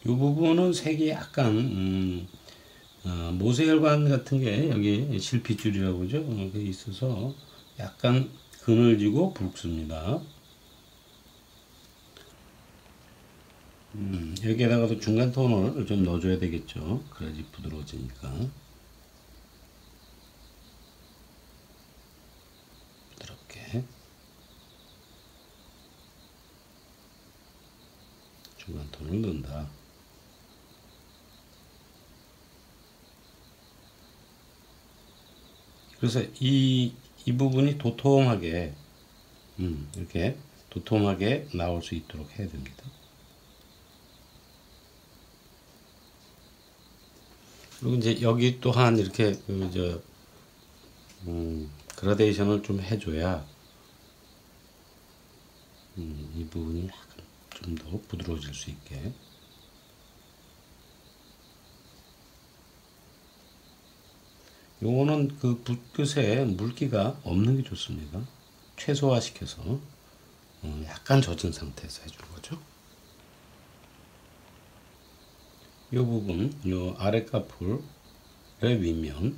이 부분은 색이 약간 모세혈관 같은 게 여기 실핏줄이라고 그러죠. 그게 있어서 약간 그늘지고 붉습니다. 여기에다가도 중간 톤을 좀 넣어줘야 되겠죠. 그래야지 부드러워지니까. 부드럽게 중간 톤을 넣는다. 그래서 이 부분이 도톰하게 이렇게 도톰하게 나올 수 있도록 해야 됩니다. 그리고 이제 여기 또한 이렇게 그라데이션을 좀 해줘야 이 부분이 좀 더 부드러워질 수 있게. 요거는 그 붓끝에 물기가 없는 게 좋습니다. 최소화시켜서 약간 젖은 상태에서 해주는 거죠. 이 부분, 요 아래 까풀의 윗면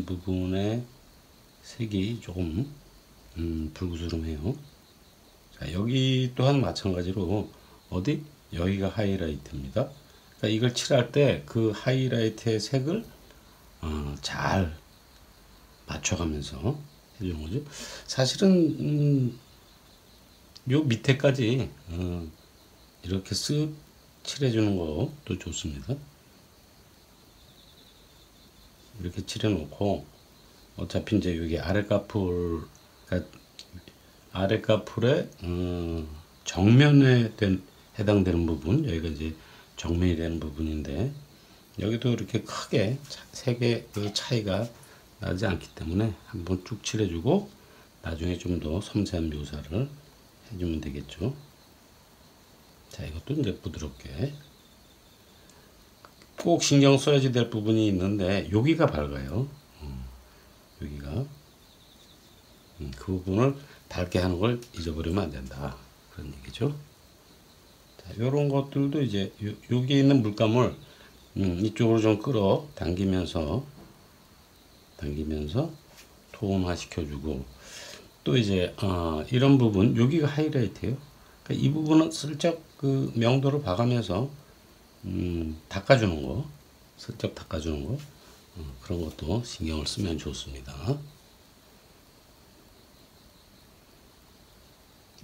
부분에 색이 조금 불그스름해요. 자, 여기 또한 마찬가지로 어디 여기가 하이라이트입니다. 그러니까 이걸 칠할 때 그 하이라이트의 색을 잘 맞춰가면서 해주는 거죠. 사실은 요 밑에까지 이렇게 쓱 칠해주는 것도 좋습니다. 이렇게 칠해놓고 어차피 이제 여기 아랫가풀의 정면에 해당되는 부분, 여기가 이제 정면이 되는 부분인데 여기도 이렇게 크게 색의 그 차이가 나지 않기 때문에 한번 쭉 칠해주고 나중에 좀 더 섬세한 묘사를 해주면 되겠죠. 자, 이것도 이제 부드럽게 꼭 신경 써야지 될 부분이 있는데 여기가 밝아요. 여기가 그 부분을 밝게 하는 걸 잊어버리면 안 된다, 그런 얘기죠. 자, 이런 것들도 이제 여기 있는 물감을 이쪽으로 좀 끌어 당기면서 톤화 시켜주고, 또 이제 이런 부분 여기가 하이라이트예요. 그러니까 이 부분은 슬쩍 그 명도를 봐가면서 닦아주는 거, 슬쩍 닦아주는 거, 그런 것도 신경을 쓰면 좋습니다.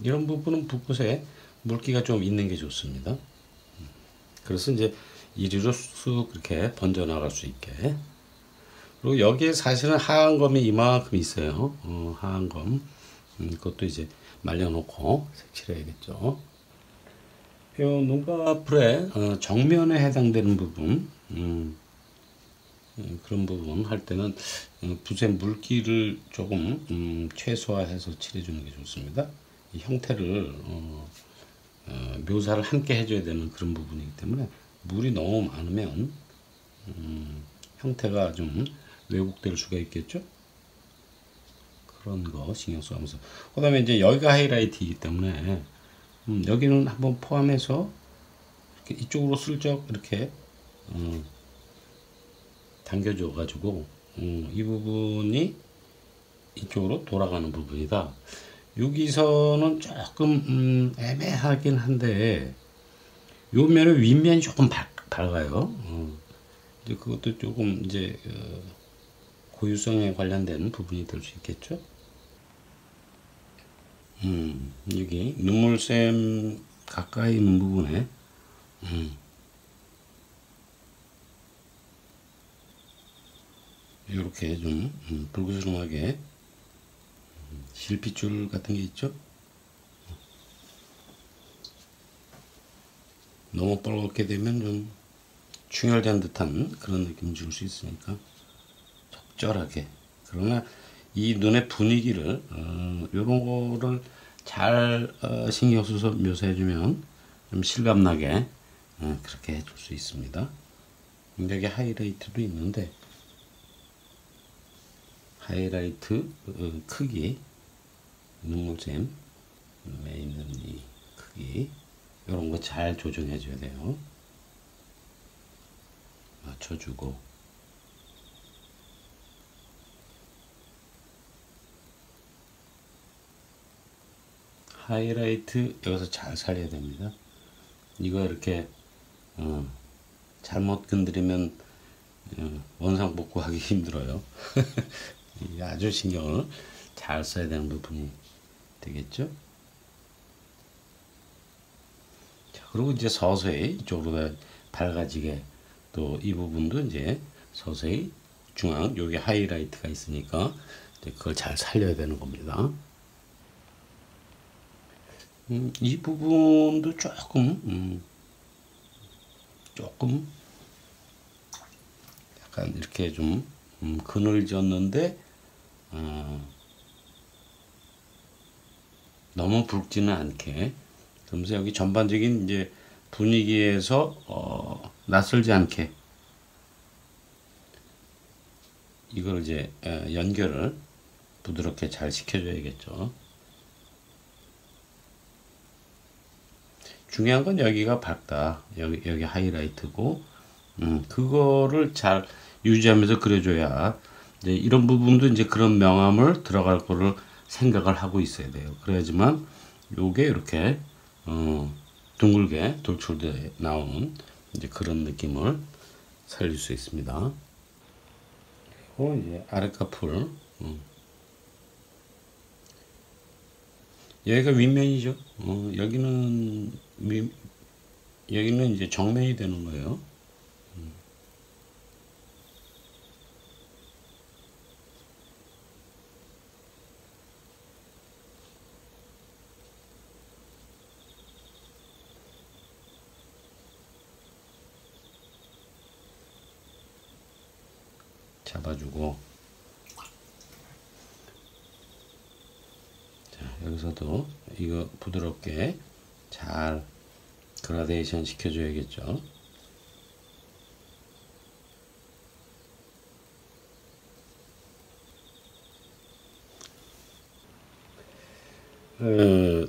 이런 부분은 붓끝에 물기가 좀 있는 게 좋습니다. 그래서 이제 이리로 쑥 이렇게 번져 나갈 수 있게. 그리고 여기에 사실은 하얀 검이 이만큼 있어요. 하얀 검. 그것도 이제 말려놓고 색칠해야겠죠. 요 눈꺼풀의 정면에 해당되는 부분, 그런 부분 할 때는 붓의 물기를 조금 최소화해서 칠해주는 게 좋습니다. 이 형태를 묘사를 함께 해줘야 되는 그런 부분이기 때문에 물이 너무 많으면 형태가 좀 왜곡될 수가 있겠죠. 그런 거 신경 써가면서, 그 다음에 이제 여기가 하이라이트이기 때문에 여기는 한번 포함해서 이렇게 이쪽으로 슬쩍 이렇게 당겨줘 가지고 이 부분이 이쪽으로 돌아가는 부분이다. 여기서는 조금 애매하긴 한데 요 면의 윗면이 조금 밝아요. 이제 그것도 조금 이제 고유성에 관련된 부분이 될 수 있겠죠. 여기 눈물샘 가까이 있는 부분에 이렇게 좀 불그스름하게 실핏줄 같은 게 있죠. 너무 뻘겋게 되면 좀 충혈된 듯한 그런 느낌 줄 수 있으니까 적절하게. 그러나 이 눈의 분위기를 요런 거를 잘 신경 써서 묘사해주면 좀 실감나게 그렇게 해줄 수 있습니다. 여기 하이라이트도 있는데 하이라이트 크기, 눈물샘에 있는 이 크기, 이런 거 잘 조정해 줘야 돼요. 맞춰주고. 하이라이트 여기서 잘 살려야 됩니다. 이거 이렇게 잘못 건드리면 원상복구하기 힘들어요. 이게 아주 신경을 잘 써야 되는 부분이 되겠죠. 자, 그리고 이제 서서히 이쪽으로 밝아지게 또 이 부분도 이제 서서히 중앙 여기 하이라이트가 있으니까 이제 그걸 잘 살려야 되는 겁니다. 이 부분도 조금 약간 이렇게 좀 그늘졌는데 너무 붉지는 않게, 그러면서 여기 전반적인 이제 분위기에서 낯설지 않게 이걸 이제 연결을 부드럽게 잘 시켜줘야겠죠. 중요한 건 여기가 밝다. 여기 하이라이트고, 그거를 잘 유지하면서 그려줘야 이제 이런 부분도 이제 그런 명암을 들어갈 거를 생각을 하고 있어야 돼요. 그래야지만 요게 이렇게 둥글게 돌출돼 나오는 이제 그런 느낌을 살릴 수 있습니다. 그리고 이제 아랫가풀, 여기가 윗면이죠. 여기는 이제 정면이 되는 거예요. 잡아주고, 자, 여기서도 이거 부드럽게 잘 그라데이션 시켜줘야겠죠.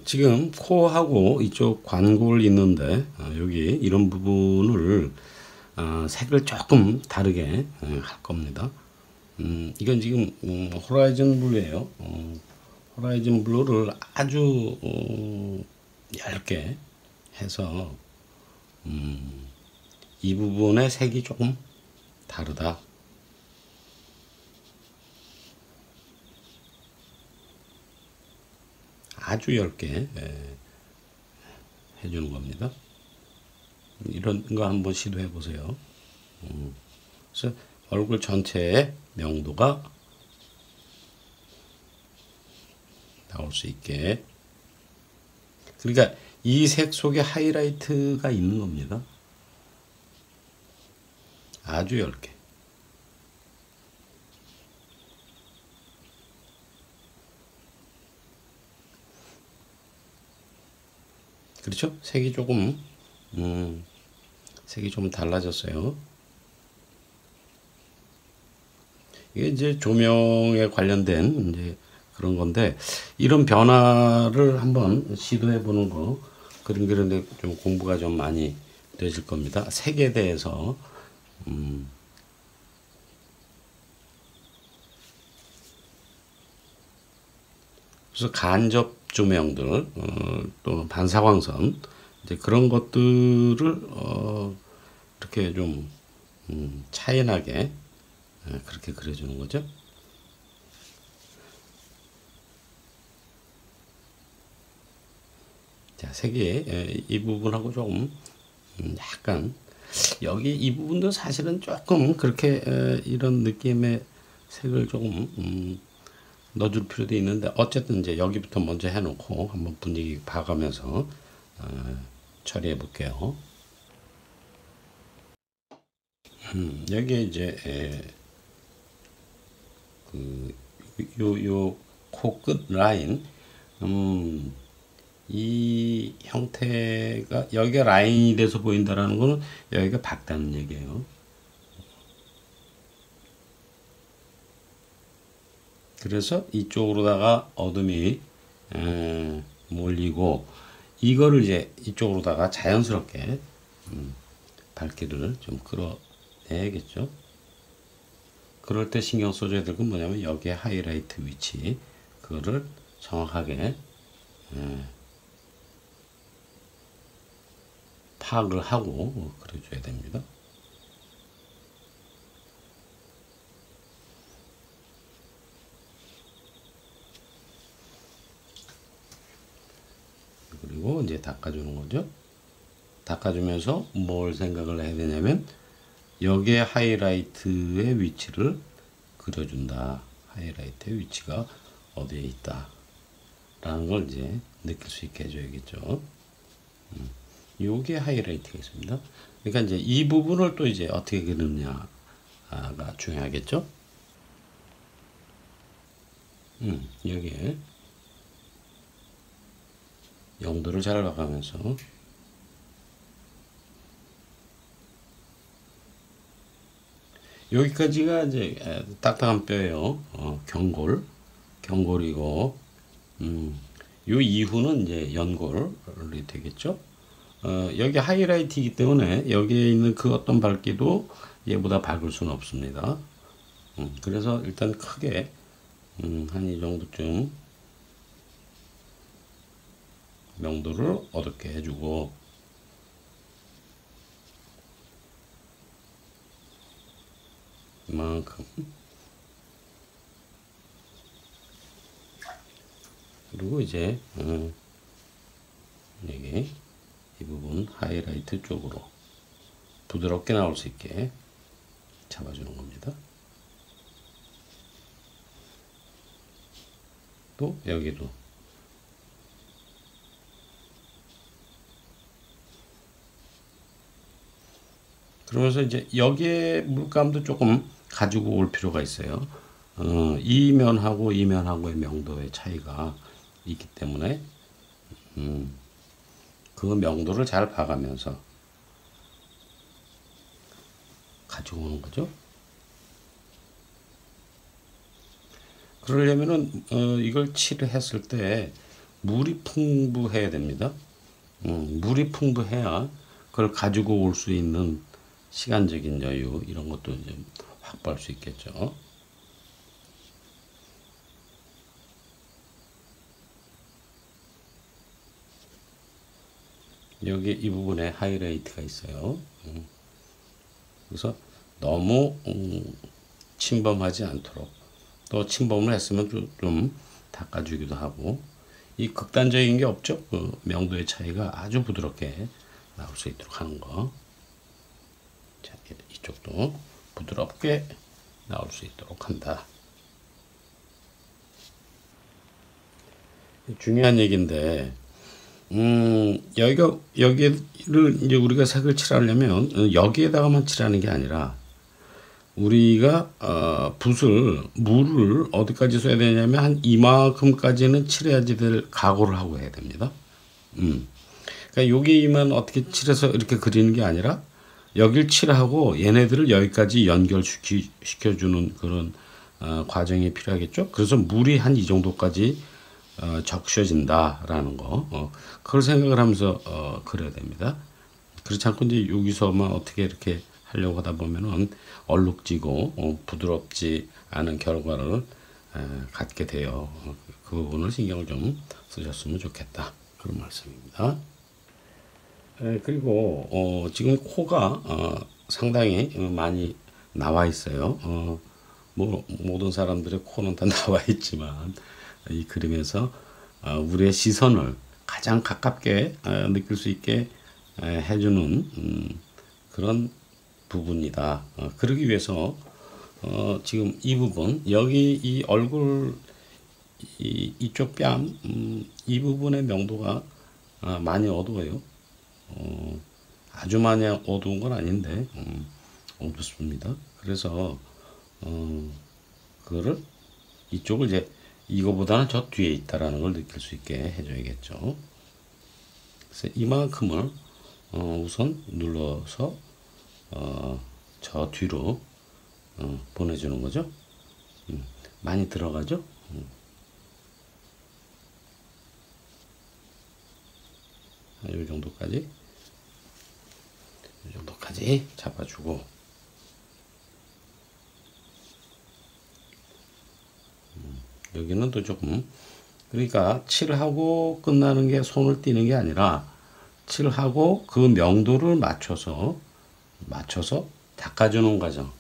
지금 코하고 이쪽 관골 있는데 여기 이런 부분을 색을 조금 다르게 할 겁니다. 이건 지금 호라이즌 블루예요. 호라이즌 블루를 아주 얇게 해서 이 부분의 색이 조금 다르다. 아주 얇게 해주는 겁니다. 이런 거 한번 시도해 보세요. 그래서 얼굴 전체의 명도가 나올 수 있게. 그러니까 이 색 속에 하이라이트가 있는 겁니다. 아주 얇게. 그렇죠? 색이 좀 달라졌어요. 이게 이제 조명에 관련된 이제 그런 건데, 이런 변화를 한번 시도해 보는 거, 그런 데 좀 공부가 좀 많이 되실 겁니다. 색에 대해서. 그래서 간접 조명들, 또 반사광선, 이제 그런 것들을 이렇게 좀 차이나게 그렇게 그려주는 거죠. 자, 색이 이 부분하고 조금 약간 여기 이 부분도 사실은 조금 그렇게 이런 느낌의 색을 조금 넣어줄 필요도 있는데, 어쨌든 이제 여기부터 먼저 해놓고 한번 분위기 봐가면서 처리해 볼게요. 여기에 이제 요 코끝 라인, 이 형태가 여기가 라인이 돼서 보인다라는 거는 여기가 밝다는 얘기예요. 그래서 이쪽으로다가 어둠이 몰리고, 이거를 이제 이쪽으로다가 자연스럽게 밝기를 좀 끌어내야겠죠. 그럴 때 신경 써줘야 될 건 뭐냐면 여기에 하이라이트 위치, 그거를 정확하게 파악을 하고 그려줘야 됩니다. 그리고 이제 닦아주는 거죠. 닦아주면서 뭘 생각을 해야 되냐면 여기에 하이라이트의 위치를 그려준다. 하이라이트의 위치가 어디에 있다 라는 걸 이제 느낄 수 있게 해줘야겠죠. 요게 하이라이트가 있습니다. 그러니까 이제 이 부분을 또 이제 어떻게 그리느냐가 중요하겠죠. 여기에 영도를 잘 봐가면서 여기까지가 이제 딱딱한 뼈예요. 경골이고, 요 이후는 이제 연골이 되겠죠. 여기 하이라이트이기 때문에 여기에 있는 그 어떤 밝기도 얘보다 밝을 수는 없습니다. 그래서 일단 크게 한 이 정도쯤 명도를 어둡게 해주고, 이만큼. 그리고 이제 여기 이 부분 하이라이트 쪽으로 부드럽게 나올 수 있게 잡아주는 겁니다. 또 여기도 그러면서 이제 여기에 물감도 조금 가지고 올 필요가 있어요. 이 면하고 이 면하고의 명도의 차이가 있기 때문에 그 명도를 잘 봐가면서 가지고 오는 거죠. 그러려면은 이걸 칠했을 때 물이 풍부해야 됩니다. 물이 풍부해야 그걸 가지고 올 수 있는 시간적인 여유 이런 것도 이제 확보할 수 있겠죠. 여기 이 부분에 하이라이트가 있어요. 그래서 너무 침범하지 않도록, 또 침범을 했으면 좀 닦아주기도 하고, 이 극단적인 게 없죠. 그 명도의 차이가 아주 부드럽게 나올 수 있도록 하는 거. 자, 이쪽도 부드럽게 나올 수 있도록 한다. 중요한 얘기인데, 여기를 이제 우리가 색을 칠하려면 여기에다가만 칠하는 게 아니라 우리가 물을 어디까지 써야 되냐면 한 이만큼까지는 칠해야지 될 각오를 하고 해야 됩니다. 그러니까 여기만 어떻게 칠해서 이렇게 그리는 게 아니라 여길 칠하고 얘네들을 여기까지 연결시켜주는 그런 과정이 필요하겠죠. 그래서 물이 한 이 정도까지 적셔진다라는 거, 그걸 생각을 하면서 그려야 됩니다. 그렇지 않고 이제 여기서만 어떻게 이렇게 하려고 하다 보면은 얼룩지고 부드럽지 않은 결과를 갖게 돼요. 그 부분을 신경을 좀 쓰셨으면 좋겠다. 그런 말씀입니다. 그리고 지금 코가 상당히 많이 나와 있어요. 뭐 모든 사람들의 코는 다 나와 있지만 이 그림에서 우리의 시선을 가장 가깝게 느낄 수 있게 해주는 그런 부분이다. 그러기 위해서 지금 이 부분, 여기 이 얼굴 이쪽 뺨, 이 부분의 명도가 많이 어두워요. 아주 많이 어두운 건 아닌데 어둡습니다. 그래서 그거를 이쪽을 이제 이거보다는 저 뒤에 있다라는 걸 느낄 수 있게 해줘야겠죠. 그래서 이만큼을 우선 눌러서 저 뒤로 보내주는 거죠. 많이 들어가죠. 이 정도까지 잡아주고, 여기는 또 조금, 그러니까 칠하고 끝나는 게 손을 띄는 게 아니라 칠하고 그 명도를 맞춰서 닦아주는 과정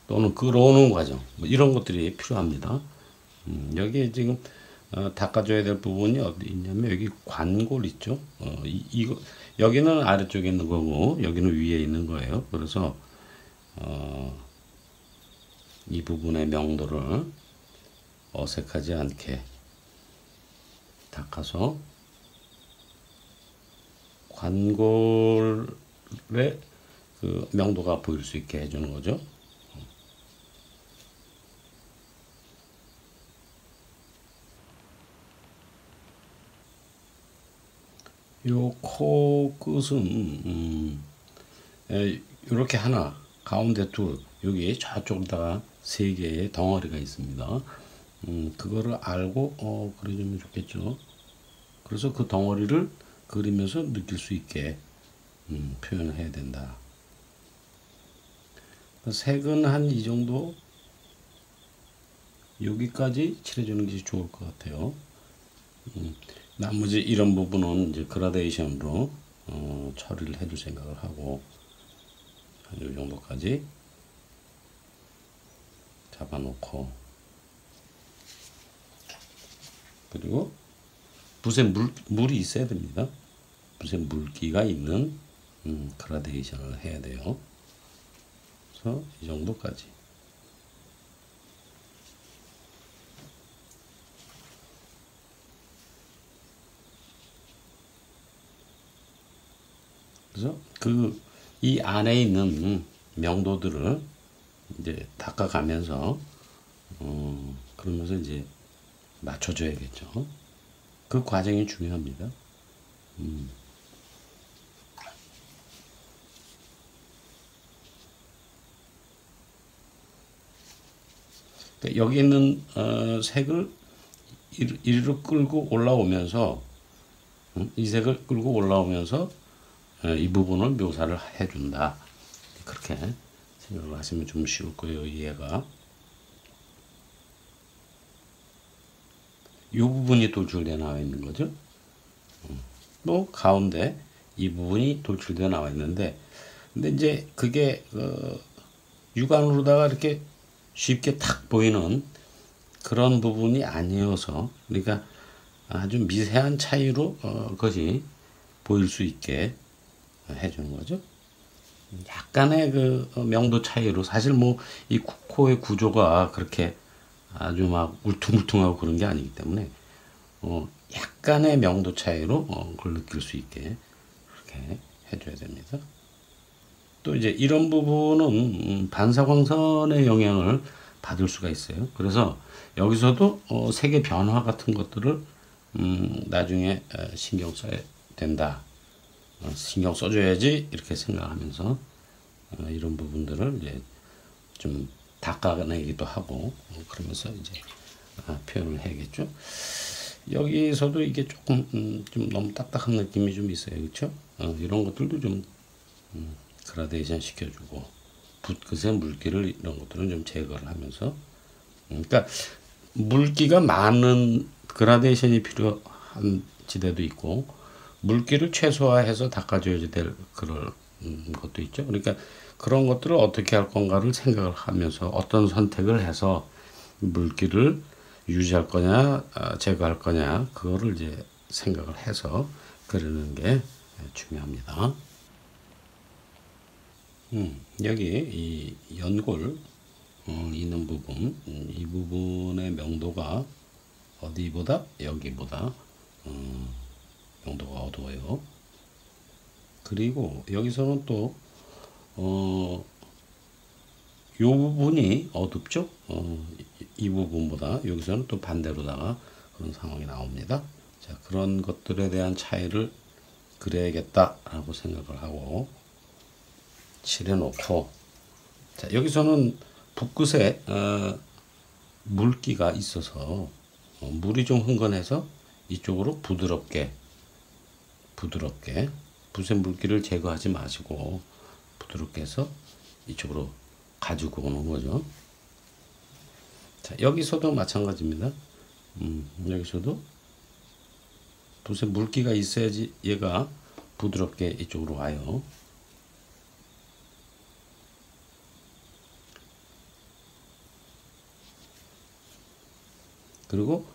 또는 끌어오는 과정 뭐 이런 것들이 필요합니다. 여기에 지금 닦아줘야 될 부분이 어디 있냐면 여기 관골 있죠. 이거 여기는 아래쪽에 있는 거고 여기는 위에 있는 거예요. 그래서 이 부분의 명도를 어색하지 않게 닦아서 관골의 그 명도가 보일 수 있게 해주는 거죠. 요 코 끝은 이렇게 하나 가운데 둘 여기 저쪽에다가 세 개의 덩어리가 있습니다. 그거를 알고 그려주면 좋겠죠. 그래서 그 덩어리를 그리면서 느낄 수 있게 표현을 해야 된다. 색은 한 이 정도 여기까지 칠해주는 게 좋을 것 같아요. 나머지 이런 부분은 이제 그라데이션으로 처리를 해줄 생각을 하고 한 이 정도까지 잡아놓고 그리고 붓에 물이 있어야 됩니다. 붓에 물기가 있는 그라데이션을 해야 돼요. 그래서 이 정도까지. 그래서 이 안에 있는 명도들을 이제 닦아가면서 그러면서 이제 맞춰줘야겠죠. 그 과정이 중요합니다. 그러니까 여기 있는 색을 이리로 끌고 올라오면서 이 색을 끌고 올라오면서 이 부분을 묘사를 해준다. 그렇게 생각을 하시면 좀 쉬울 거예요. 이해가. 이 부분이 돌출되어 나와 있는 거죠. 또 가운데 이 부분이 돌출되어 나와 있는데 근데 이제 그게 육안으로다가 이렇게 쉽게 탁 보이는 그런 부분이 아니어서 그러니까 아주 미세한 차이로 그것이 보일 수 있게 해주는 거죠. 약간의 그 명도 차이로 사실 뭐 이 코의 구조가 그렇게 아주 막 울퉁불퉁하고 그런 게 아니기 때문에 약간의 명도 차이로 그걸 느낄 수 있게 그렇게 해줘야 됩니다. 또 이제 이런 부분은 반사광선의 영향을 받을 수가 있어요. 그래서 여기서도 색의 변화 같은 것들을 나중에 신경 써야 된다. 신경 써줘야지 이렇게 생각하면서 이런 부분들을 이제 좀 닦아내기도 하고 그러면서 이제 표현을 해야겠죠. 여기서도 이게 조금 좀 너무 딱딱한 느낌이 좀 있어요, 그렇죠? 이런 것들도 좀 그라데이션 시켜주고 붓끝의 물기를 이런 것들은 좀 제거를 하면서 그러니까 물기가 많은 그라데이션이 필요한 지대도 있고 물기를 최소화해서 닦아줘야 될 그런 것도 있죠. 그러니까 그런 것들을 어떻게 할 건가를 생각을 하면서 어떤 선택을 해서 물기를 유지할 거냐 제거할 거냐 그거를 이제 생각을 해서 그리는 게 중요합니다. 여기 이 연골 있는 부분 이 부분의 명도가 어디보다 여기보다 명도가 어두워요. 그리고 여기서는 또 이 부분이 어둡죠. 이 부분보다 여기서는 또 반대로다가 그런 상황이 나옵니다. 자, 그런 것들에 대한 차이를 그려야겠다라고 생각을 하고 칠해놓고 자, 여기서는 붓끝에 물기가 있어서 물이 좀 흥건해서 이쪽으로 부드럽게 붓의 물기를 제거하지 마시고 부드럽게 해서 이쪽으로 가지고 오는 거죠. 자, 여기서도 마찬가지입니다. 여기서도 붓에 물기가 있어야지 얘가 부드럽게 이쪽으로 와요. 그리고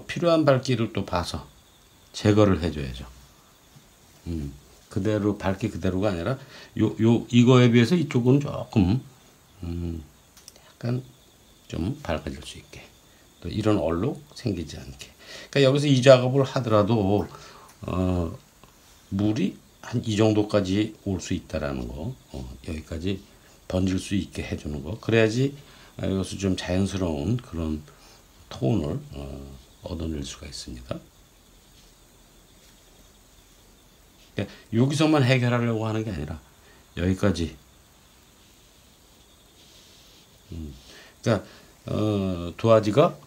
필요한 밝기를 또 봐서 제거를 해줘야죠. 그대로 밝기 그대로가 아니라 이거에 비해서 이쪽은 조금 약간 좀 밝아질 수 있게, 또 이런 얼룩 생기지 않게. 그러니까 여기서 이 작업을 하더라도 물이 한 이 정도까지 올 수 있다라는 거, 여기까지 번질 수 있게 해주는 거. 그래야지 여기서 좀 자연스러운 그런 톤을 얻어낼 수가 있습니다. 그러니까 여기서만 해결하려고 하는 게 아니라 여기까지. 그러니까 도화지가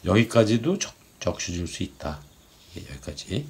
여기까지도 적셔줄 수 있다. 여기까지.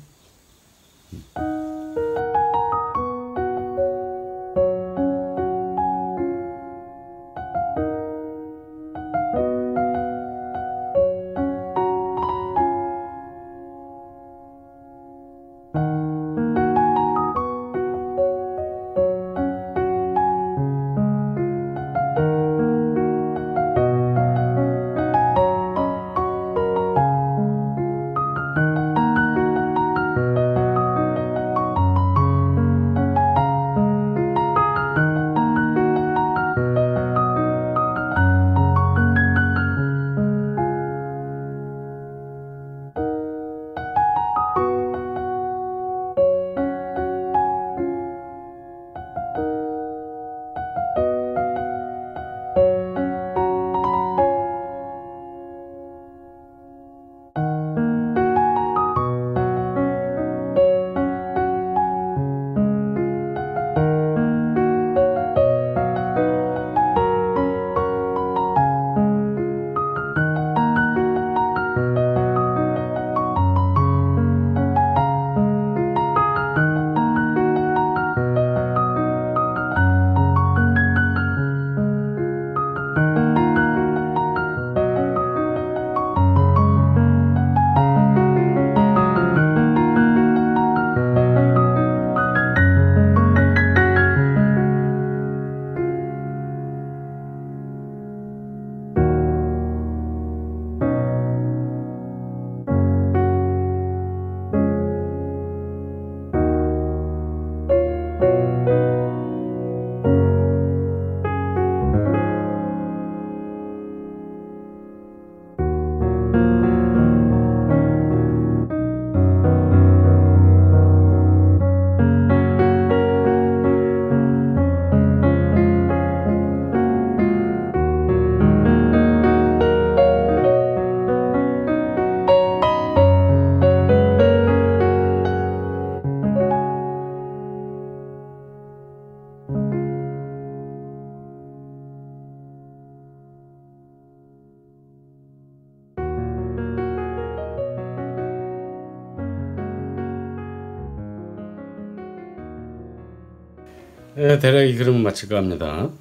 네, 대략 이 그림을 마칠까 합니다.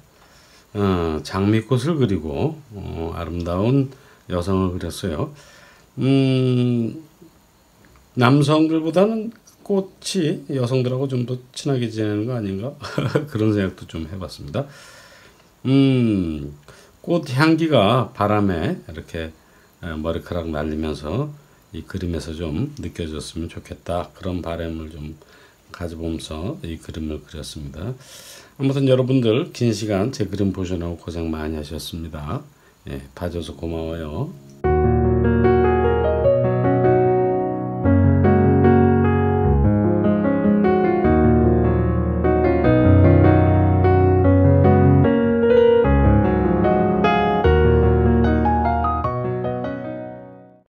장미꽃을 그리고 아름다운 여성을 그렸어요. 남성들보다는 꽃이 여성들하고 좀 더 친하게 지내는 거 아닌가? 그런 생각도 좀 해봤습니다. 꽃 향기가 바람에 이렇게 머리카락 날리면서 이 그림에서 좀 느껴졌으면 좋겠다. 그런 바람을 좀 가져보면서 이 그림을 그렸습니다. 아무튼 여러분들 긴 시간 제 그림 보시느라고 고생 많이 하셨습니다. 예, 봐줘서 고마워요.